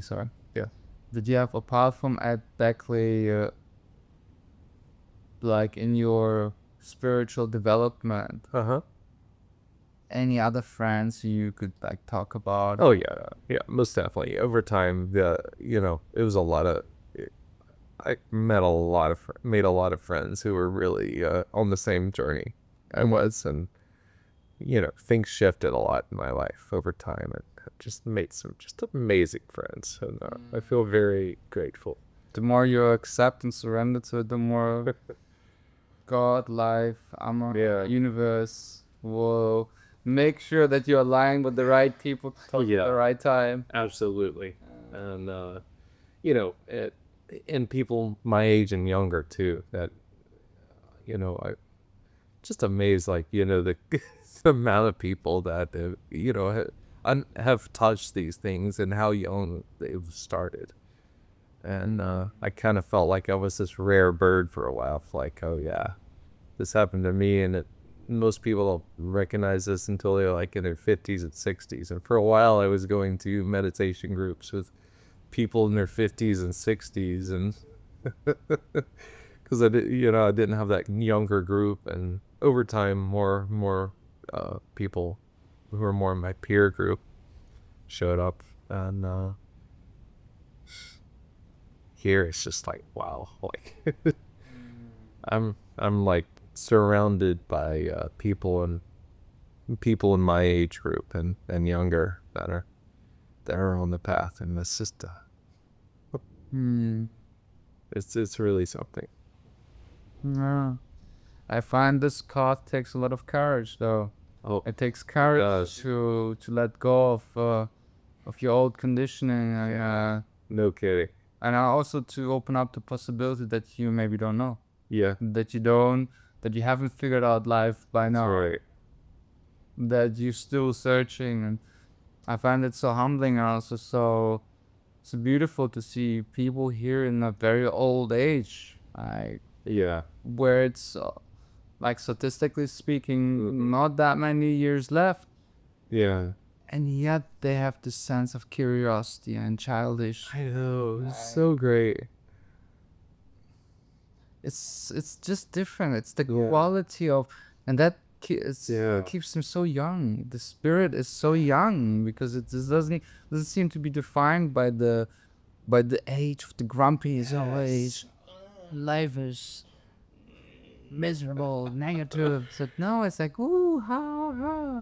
sorry. Yeah. Did you have, apart from Ed Beckley, like in your spiritual development, any other friends you could like talk about? Oh yeah, most definitely. Over time, it was a lot of. I made a lot of friends who were really on the same journey I was, and things shifted a lot in my life over time, and just made some just amazing friends, and I feel very grateful. The more you accept and surrender to it, the more God, life, universe will make sure that you align with the right people at the right time. Absolutely. And and people my age and younger too, that I just amazed, like the the amount of people that have touched these things and how young they've started. And I kind of felt like I was this rare bird for a while. Like, oh yeah, this happened to me, and most people don't recognize this until they're like in their 50s and 60s. And for a while, I was going to meditation groups with people in their 50s and 60s, and because I didn't have that younger group. And over time, more people who were more in my peer group showed up, and here it's just like, wow, like I'm like surrounded by people in my age group and younger that are on the path, and it's just it's really something. Yeah. I find this path takes a lot of courage, though. Oh, it takes courage to let go of your old conditioning. No kidding. And also to open up the possibility that you maybe don't know. Yeah. that you haven't figured out life by now, Right. that you're still searching. And I find it so humbling and also so beautiful to see people here in a very old age, like Yeah. where it's like statistically speaking, not that many years left, Yeah. and yet they have this sense of curiosity and childish. I know. It's so great. It's just different. It's the Yeah. quality of, and that Yeah. keeps them so young. The spirit is so young because it just doesn't seem to be defined by the age of the grumpy is always life is miserable, negative. So no, it's like ooh ha ha,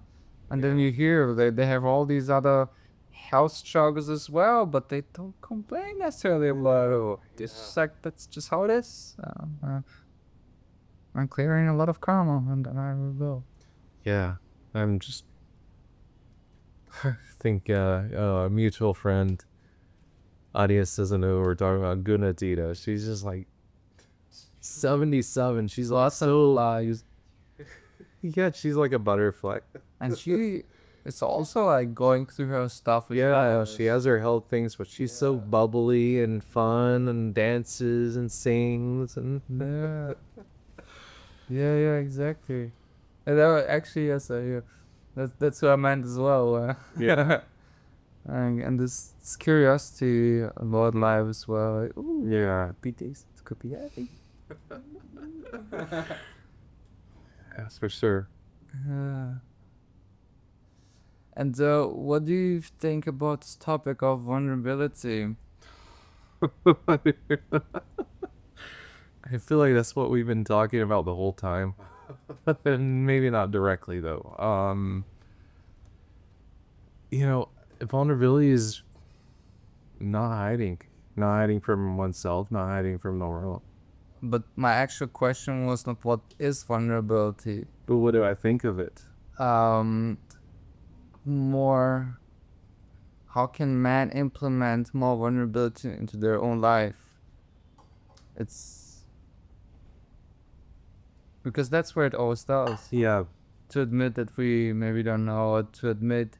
and then you hear they have all these other health struggles as well, but they don't complain necessarily about it. It's like that's just how it is. I'm clearing a lot of karma, and then I will go. Yeah. I'm just think a mutual friend audience doesn't know we're talking about Gunadita. She's just like 77. She's also Lies. yeah, she's like a butterfly. And she is also like going through her stuff. Yeah, she has her health things, but she's so bubbly and fun and dances and sings and Yeah, yeah, exactly. And that actually, yes, that's what I meant as well. yeah, And this curiosity about life as well. Like, ooh, yeah. BTS could be happy. That's for sure. yeah. And what do you think about this topic of vulnerability? I feel like that's what we've been talking about the whole time. But then maybe not directly though. You know, vulnerability is not hiding from oneself, not hiding from the world. But my actual question was not what is vulnerability. But what do I think of it? Um, more how can man implement more vulnerability into their own life? It's because that's where it all starts. Yeah, To admit that we maybe don't know, to admit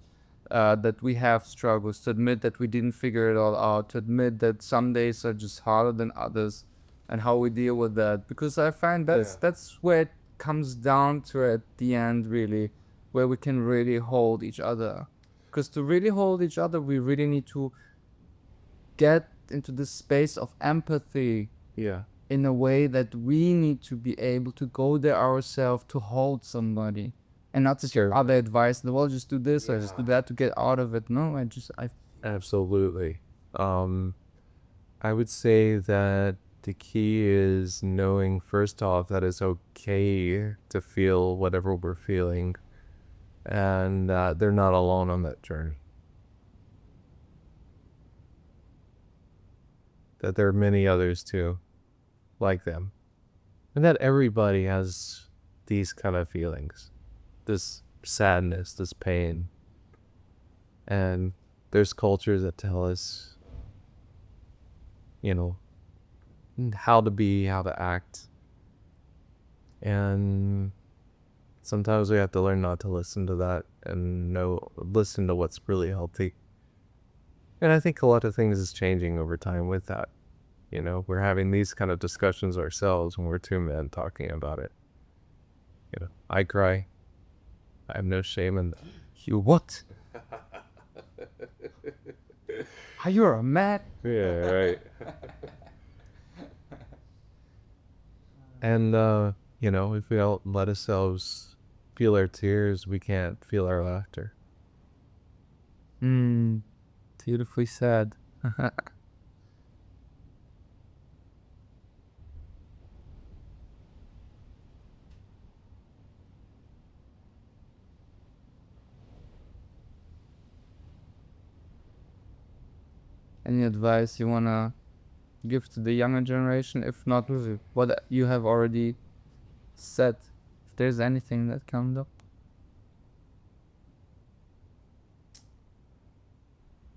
that we have struggles, to admit that we didn't figure it all out, to admit that some days are just harder than others, and how we deal with that. Because I find that's where it comes down to at the end, really, where we can really hold each other. Because to really hold each other, we really need to get into this space of empathy yeah, in a way that we need to be able to go there ourselves to hold somebody and not just Sure. other advice. Well, just do this or just do that to get out of it. No, I absolutely. I would say that the key is knowing first off that it's okay to feel whatever we're feeling, and that they're not alone on that journey. That there are many others too, like them, and that everybody has these kind of feelings, this sadness, this pain, and there's cultures that tell us, you know, how to be, how to act, and sometimes we have to learn not to listen to that and listen to what's really healthy. And I think a lot of things is changing over time with that. You know, we're having these kind of discussions ourselves when we're two men talking about it. You know, I cry. I have no shame in that. you what? Are you a man? Yeah, right. And you know, if we don't let ourselves feel our tears, we can't feel our laughter. Beautifully said. Any advice you wanna give to the younger generation? If not, what you have already said. If there's anything that comes up.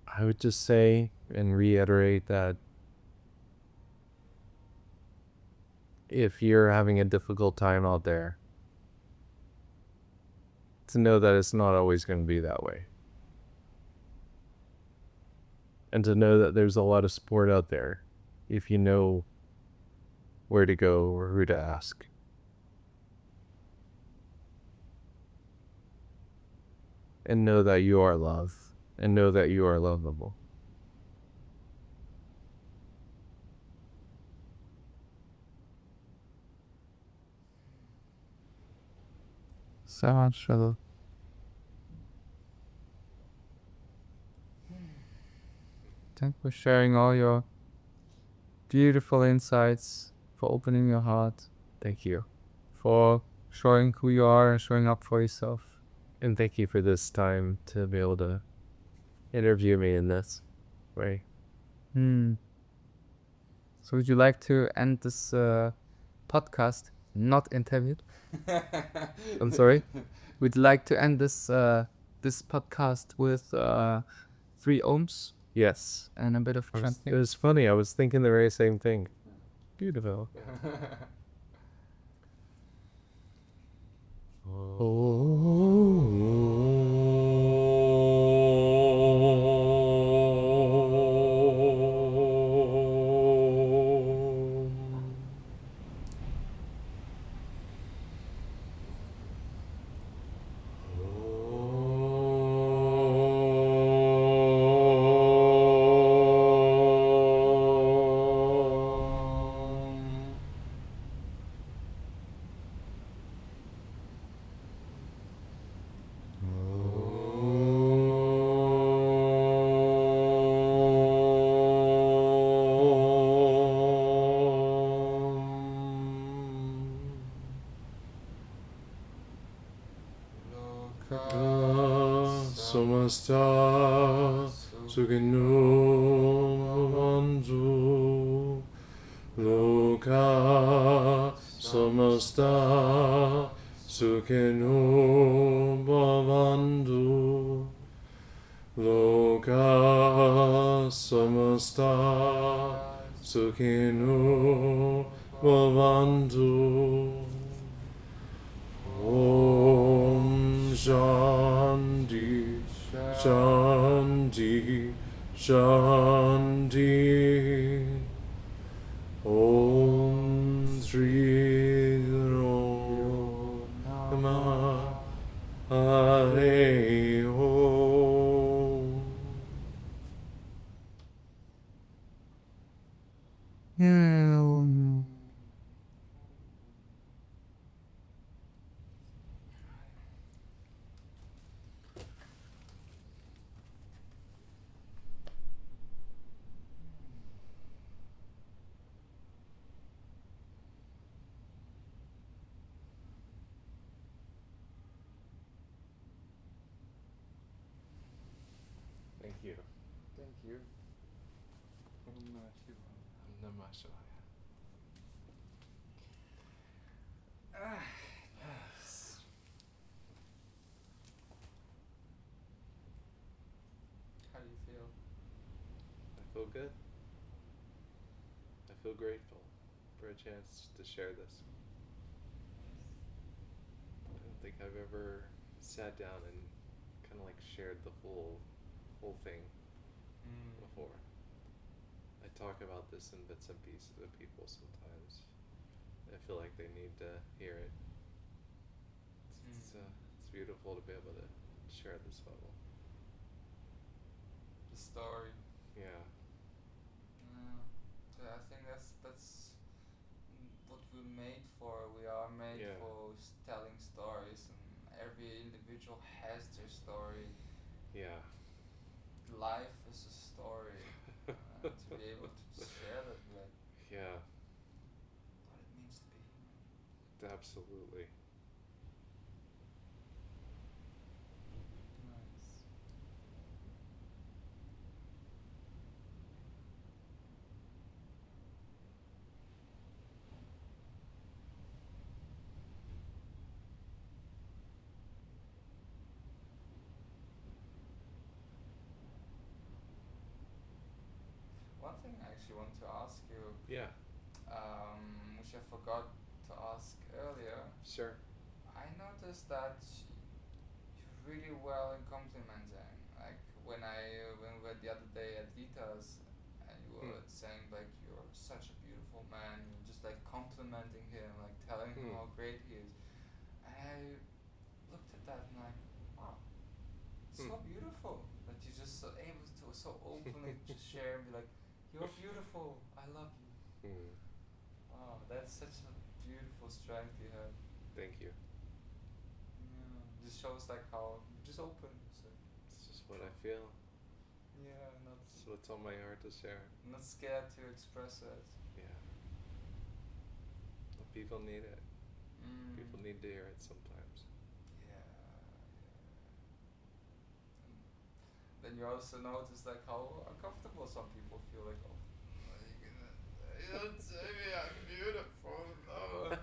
I would just say and reiterate that if you're having a difficult time out there, to know that it's not always going to be that way. And to know that there's a lot of support out there if you know where to go or who to ask. And know that you are loved and know that you are lovable. So much trouble. Thank you for sharing all your beautiful insights, for opening your heart. Thank you for showing who you are and showing up for yourself. And thank you for this time to be able to interview me in this way. So would you like to end this podcast, not interviewed? I'm sorry. Would you like to end this this podcast with 3 ohms? Yes. And a bit of chanting. It was funny. I was thinking the very same thing. Beautiful. Samasta Sukhino Bhavantu Loka Samasta Sukhino Bhavantu Loka Samasta Sukhino Bhavantu Om Shanti Shanti Shanti Om Sri Guru Namaha Hare Om. Thank you. Thank you. Namah Shivaya. How do you feel? I feel good. I feel grateful for a chance to share this. I don't think I've ever sat down and kind of like shared the whole thing before. I talk about this in bits and pieces with people sometimes. I feel like they need to hear it. It's beautiful to be able to share this level. The story. Yeah. So I think that's what we're made for. We are made Yeah. for telling stories, and every individual has their story. Yeah. Life is a story. To be able to share that, like Yeah. what it means to be human. Absolutely. Nice. One thing I actually want to ask you, Yeah. which I forgot to ask earlier. Sure. I noticed that you're really well in complimenting. Like when we were the other day at Vita's, and you were saying like you're such a beautiful man. You're just like complimenting him, like telling him how great he is. And I looked at that and like, wow, it's so beautiful that you're just so able to so openly just share and be like, you're beautiful. I love you. Wow, that's such a beautiful strength you have. Thank you. Yeah, just shows like how just open. So It's just what I feel. yeah, It's what's on my heart to share. not scared to express it. Yeah. Well, people need it. People need to hear it sometimes. Yeah. And then you also notice like how uncomfortable some people feel. Like, oh, you don't say me I'm beautiful. No,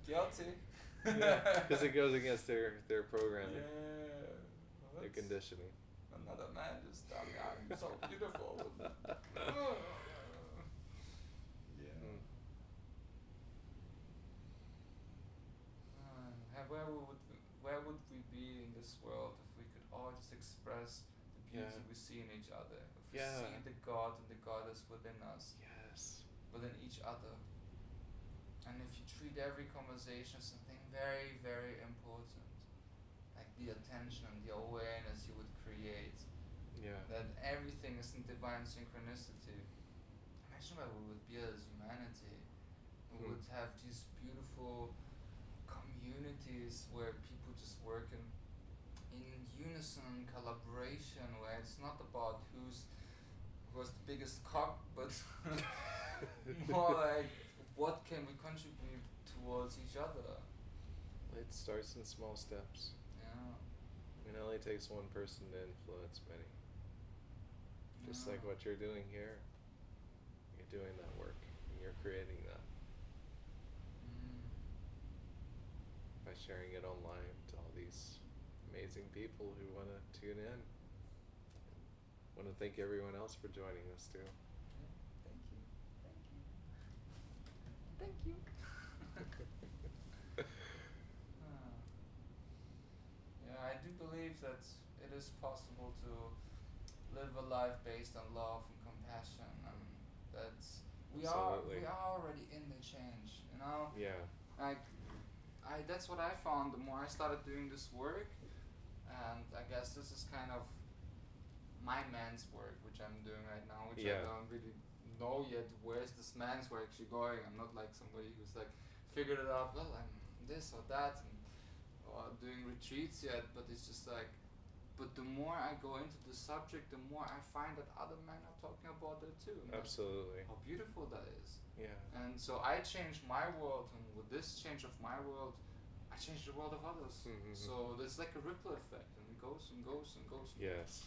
guilty. Because it goes against their programming, Yeah. Well, their conditioning. another man just told me I'm so beautiful. Yeah. Where would we be in this world if we could all just express the beauty we see in each other? If we see the God and the goddess within us, Yes. within each other. And if you treat every conversation as something very, very important, like the attention and the awareness you would create, Yeah. that everything is in divine synchronicity. Imagine where we would be as humanity. We would have these beautiful communities where people just work in unison, collaboration, where it's not about who has the biggest cock, but more like what can we contribute towards each other. It starts in small steps. Yeah. It only takes one person to influence many. Just like what you're doing here. You're doing that work. And you're creating that. By sharing it online to all these amazing people who want to tune in. Want to thank everyone else for joining us too. Thank you. Yeah, I do believe that it is possible to live a life based on love and compassion, and that we are already in the change, you know. Yeah. Like, that's what I found the more I started doing this work, and I guess this is kind of my man's work, which I'm doing right now, which I don't really know yet where's this man's work actually going. I'm not like somebody who's like figured it out, well, I'm this or that, and or doing retreats yet, but it's just like, but the more I go into the subject, the more I find that other men are talking about it too. Absolutely. How beautiful that is. Yeah. And so I changed my world, and with this change of my world, I changed the world of others. So there's like a ripple effect, and it goes and goes and goes. Yes.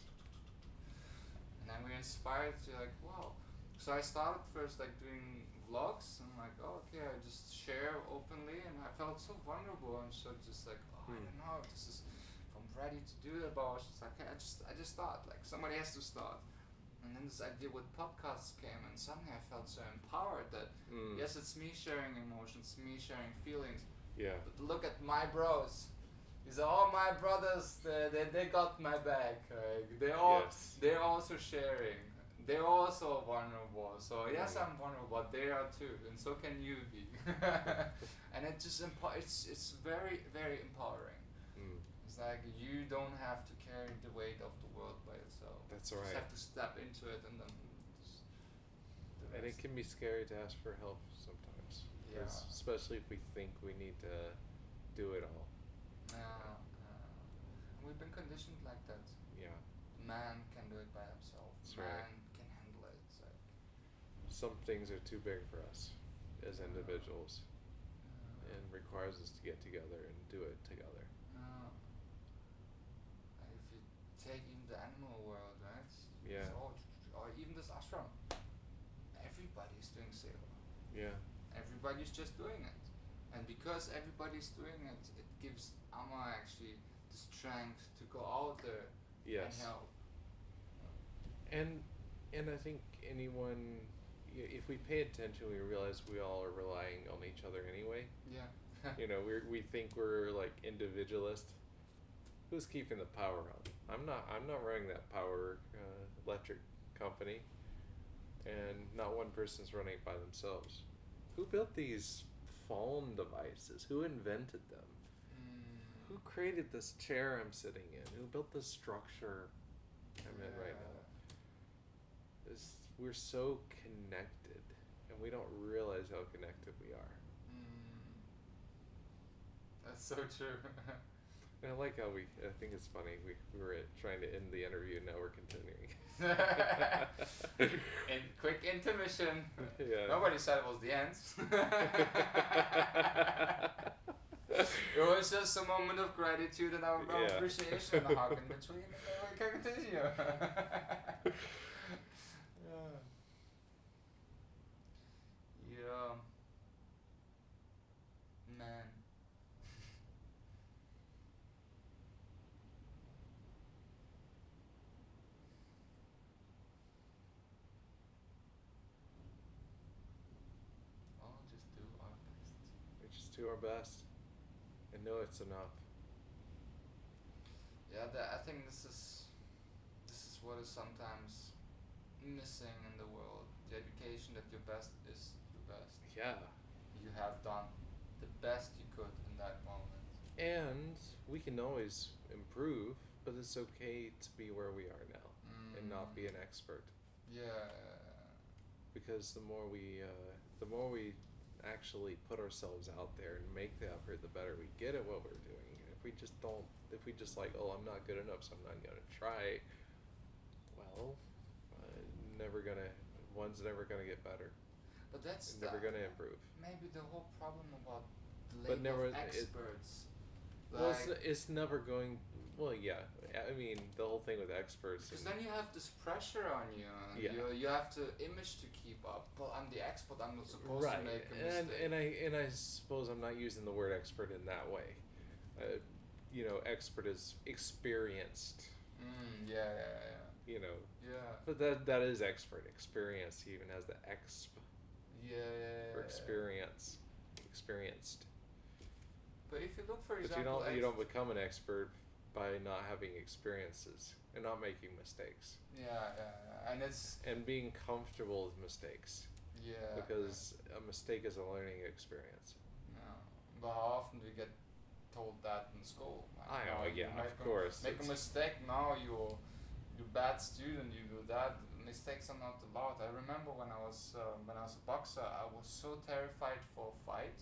And then we're inspired to like, wow. So I started first like doing vlogs, and I'm like, oh, okay, I just share openly, and I felt so vulnerable, and so just like, oh, I don't know if this is, if I'm ready to do that, but I was just like, okay, I just start, like somebody has to start. And then this idea with podcasts came, and suddenly I felt so empowered that yes, it's me sharing emotions, me sharing feelings. Yeah. But look at my bros. These are all my brothers. They got my back. Like, they're also sharing. They're also vulnerable. So yes, I'm vulnerable, but they are too, and so can you be. And it just it's very, very empowering. It's like you don't have to carry the weight of the world by yourself. That's You right. just have to step into it, and then just the And it rest. can be scary to ask for help sometimes. Yeah. Especially if we think we need to do it all. We've been conditioned like that. Yeah. Man can do it by himself. That's Man right. can handle it. It's like, Some things are too big for us as individuals. And requires us to get together and do it together. and if you take in the animal world, right? Yeah. Or even this ashram, everybody's doing seva. Yeah. Everybody's just doing it. And because everybody's doing it, it gives Amma actually the strength to go out there Yes. and help. And I think anyone, if we pay attention, we realize we all are relying on each other anyway. Yeah. We think we're like individualist. Who's keeping the power on? I'm not. I'm not running that power electric company, and not one person's running it by themselves. Who built these phone devices? Who invented them? Who created this chair I'm sitting in? Who built this structure I'm in right now? We're so connected, and we don't realize how connected we are. That's so true. And I like how I think it's funny, we were trying to end the interview, now we're continuing. And quick intermission. Yeah. Nobody said it was the end. It was just a moment of gratitude and our appreciation and a hug in between, and then we can continue. Yeah. Man. Well, just do our best. We just do our best and know it's enough. Yeah, I think this is what is sometimes missing in the world. The education that your best is your best. Yeah. You have done the best you could in that moment. And we can always improve, but it's okay to be where we are now and not be an expert. Yeah. Because the more we actually put ourselves out there and make the effort, the better we get at what we're doing. If we just like, oh, I'm not good enough, so I'm not gonna try. Well, one's never gonna get better. But that's never gonna improve. Maybe the whole problem about the But never of experts. Well, it's never going. Well, yeah. I mean, the whole thing with experts. Because then you have this pressure on you. Yeah. You have to image to keep up. Well, I'm the expert. I'm not supposed to make a mistake. And I suppose I'm not using the word expert in that way. Expert is experienced. Yeah. Yeah. But that is expert. Experience. He even has the exp. Yeah. For experience. Experienced. But if you look, for But example, you don't become an expert by not having experiences and not making mistakes. Yeah. And being comfortable with mistakes. Yeah. Because a mistake is a learning experience. Yeah. But how often do you get told that in school? I know, of course. Make a mistake now, you're bad student. You do that. Mistakes are not allowed. I remember when I was a boxer, I was so terrified for a fight.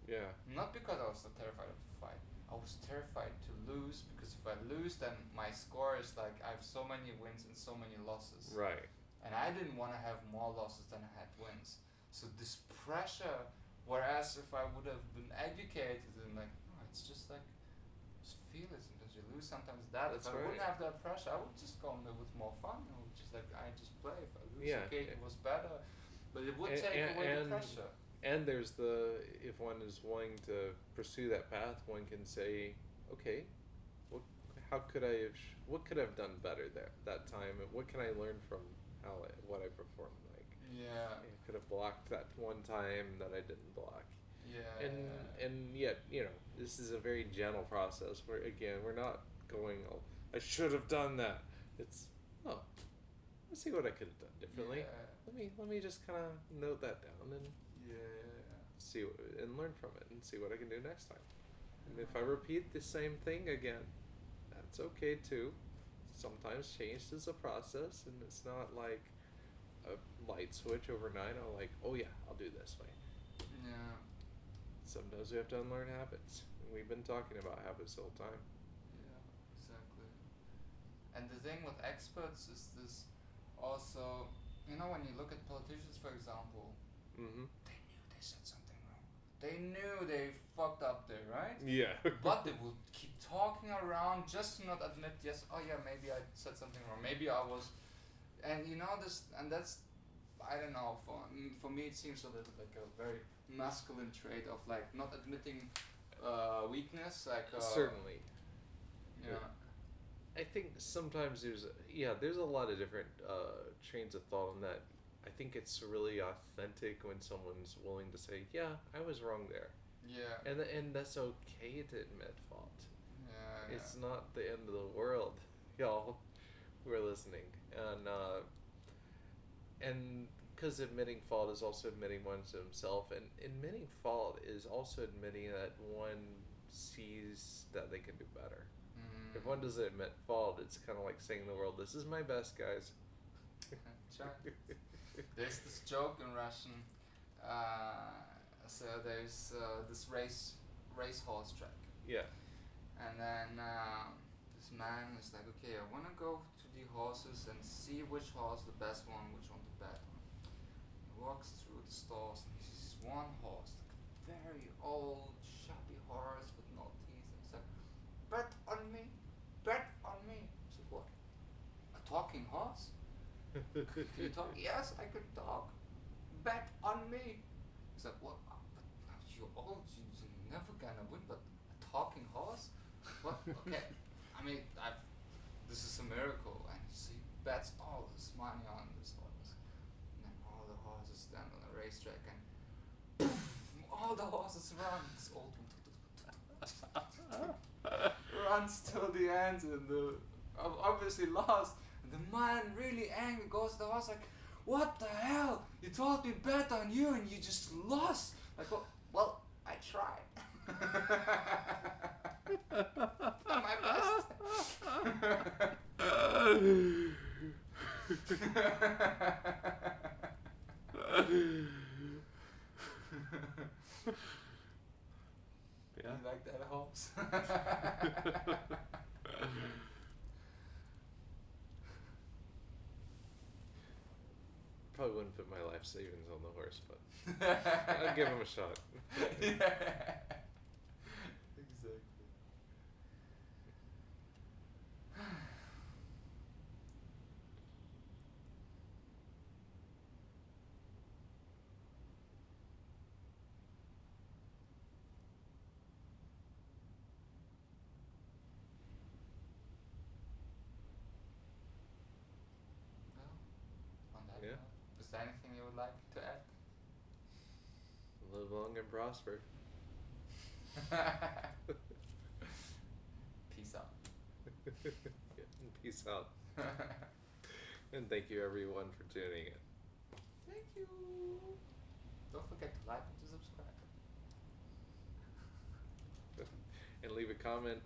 Yeah. Not because I was so terrified of the fight. I was terrified to lose, because if I lose, then my score is like I have so many wins and so many losses. Right. And I didn't want to have more losses than I had wins. So this pressure, whereas if I would have been educated and like, oh, it's just like, just feel it. Sometimes you lose, sometimes that. That's if I right. wouldn't have that pressure, I would just go in there with more fun. I would just like, I just play. If I lose, Yeah. okay, it was better. But it would take away the pressure. And there's if one is wanting to pursue that path, one can say, okay, what could I have done better that time, and what can I learn from what I performed like? Yeah. I could have blocked that one time that I didn't block. Yeah. And yet, this is a very gentle process where, again, we're not going, oh, I should have done that. It's, oh, let's see what I could have done differently. Yeah. Let me just kind of note that down and see and learn from it and see what I can do next time. And if I repeat the same thing again, that's okay too. Sometimes change is a process, and it's not like a light switch overnight. I'm like, oh yeah, I'll do this way. Yeah. Sometimes we have to unlearn habits. And we've been talking about habits the whole time. Yeah, exactly. And the thing with experts is this also, when you look at politicians, for example, Mm-hmm. they knew they said something wrong. They knew they fucked up there, right? Yeah. But they would keep talking around just to not admit, yes, oh yeah, maybe I said something wrong. Maybe I was, and that's, I don't know, for me it seems a little like a very masculine trait of like not admitting weakness, like Certainly. Yeah. I think sometimes there's a lot of different trains of thought on that. I think it's really authentic when someone's willing to say, "Yeah, I was wrong there," Yeah. and that's okay to admit fault. Yeah. It's not the end of the world, y'all. Who are listening, and because admitting fault is also admitting one to himself, and admitting fault is also admitting that one sees that they can do better. If one doesn't admit fault, it's kind of like saying to the world, "This is my best, guys." Sure. There's this joke in Russian. So there's this racehorse track, Yeah. and then this man is like, okay, I want to go to the horses and see which horse the best one, which one the bad one. He walks through the stalls and he sees one horse, like a very old, shabby horse with no teeth. And he's like, bet on me, bet on me. He's like, what? A talking horse? Can you talk? Yes, I can talk. Bet on me. He's like, what? But you're old, you're never gonna win, but a talking horse? What? Okay. I mean, this is a miracle. And so he bets all his money on this horse. And then all the horses stand on the racetrack and poof, all the horses run. This old one runs till the end and obviously lost. And the man, really angry, goes to the horse like, what the hell? You told me bet on you and you just lost. Like, well, I tried. My best. Yeah. You like that horse? Probably wouldn't put my life savings on the horse, but I'd give him a shot. Yeah. Exactly. Well, on that Yeah. note, is there anything you would like to add? Live long and prosper. Peace out. Yeah, and peace out. And thank you everyone for tuning in. Thank you. Don't forget to like and to subscribe. And leave a comment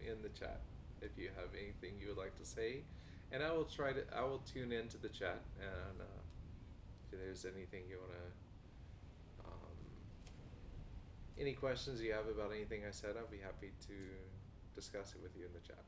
in the chat if you have anything you would like to say, and I will tune into the chat, and if there's anything you want to any questions you have about anything I said, I'll be happy to discuss it with you in the chat.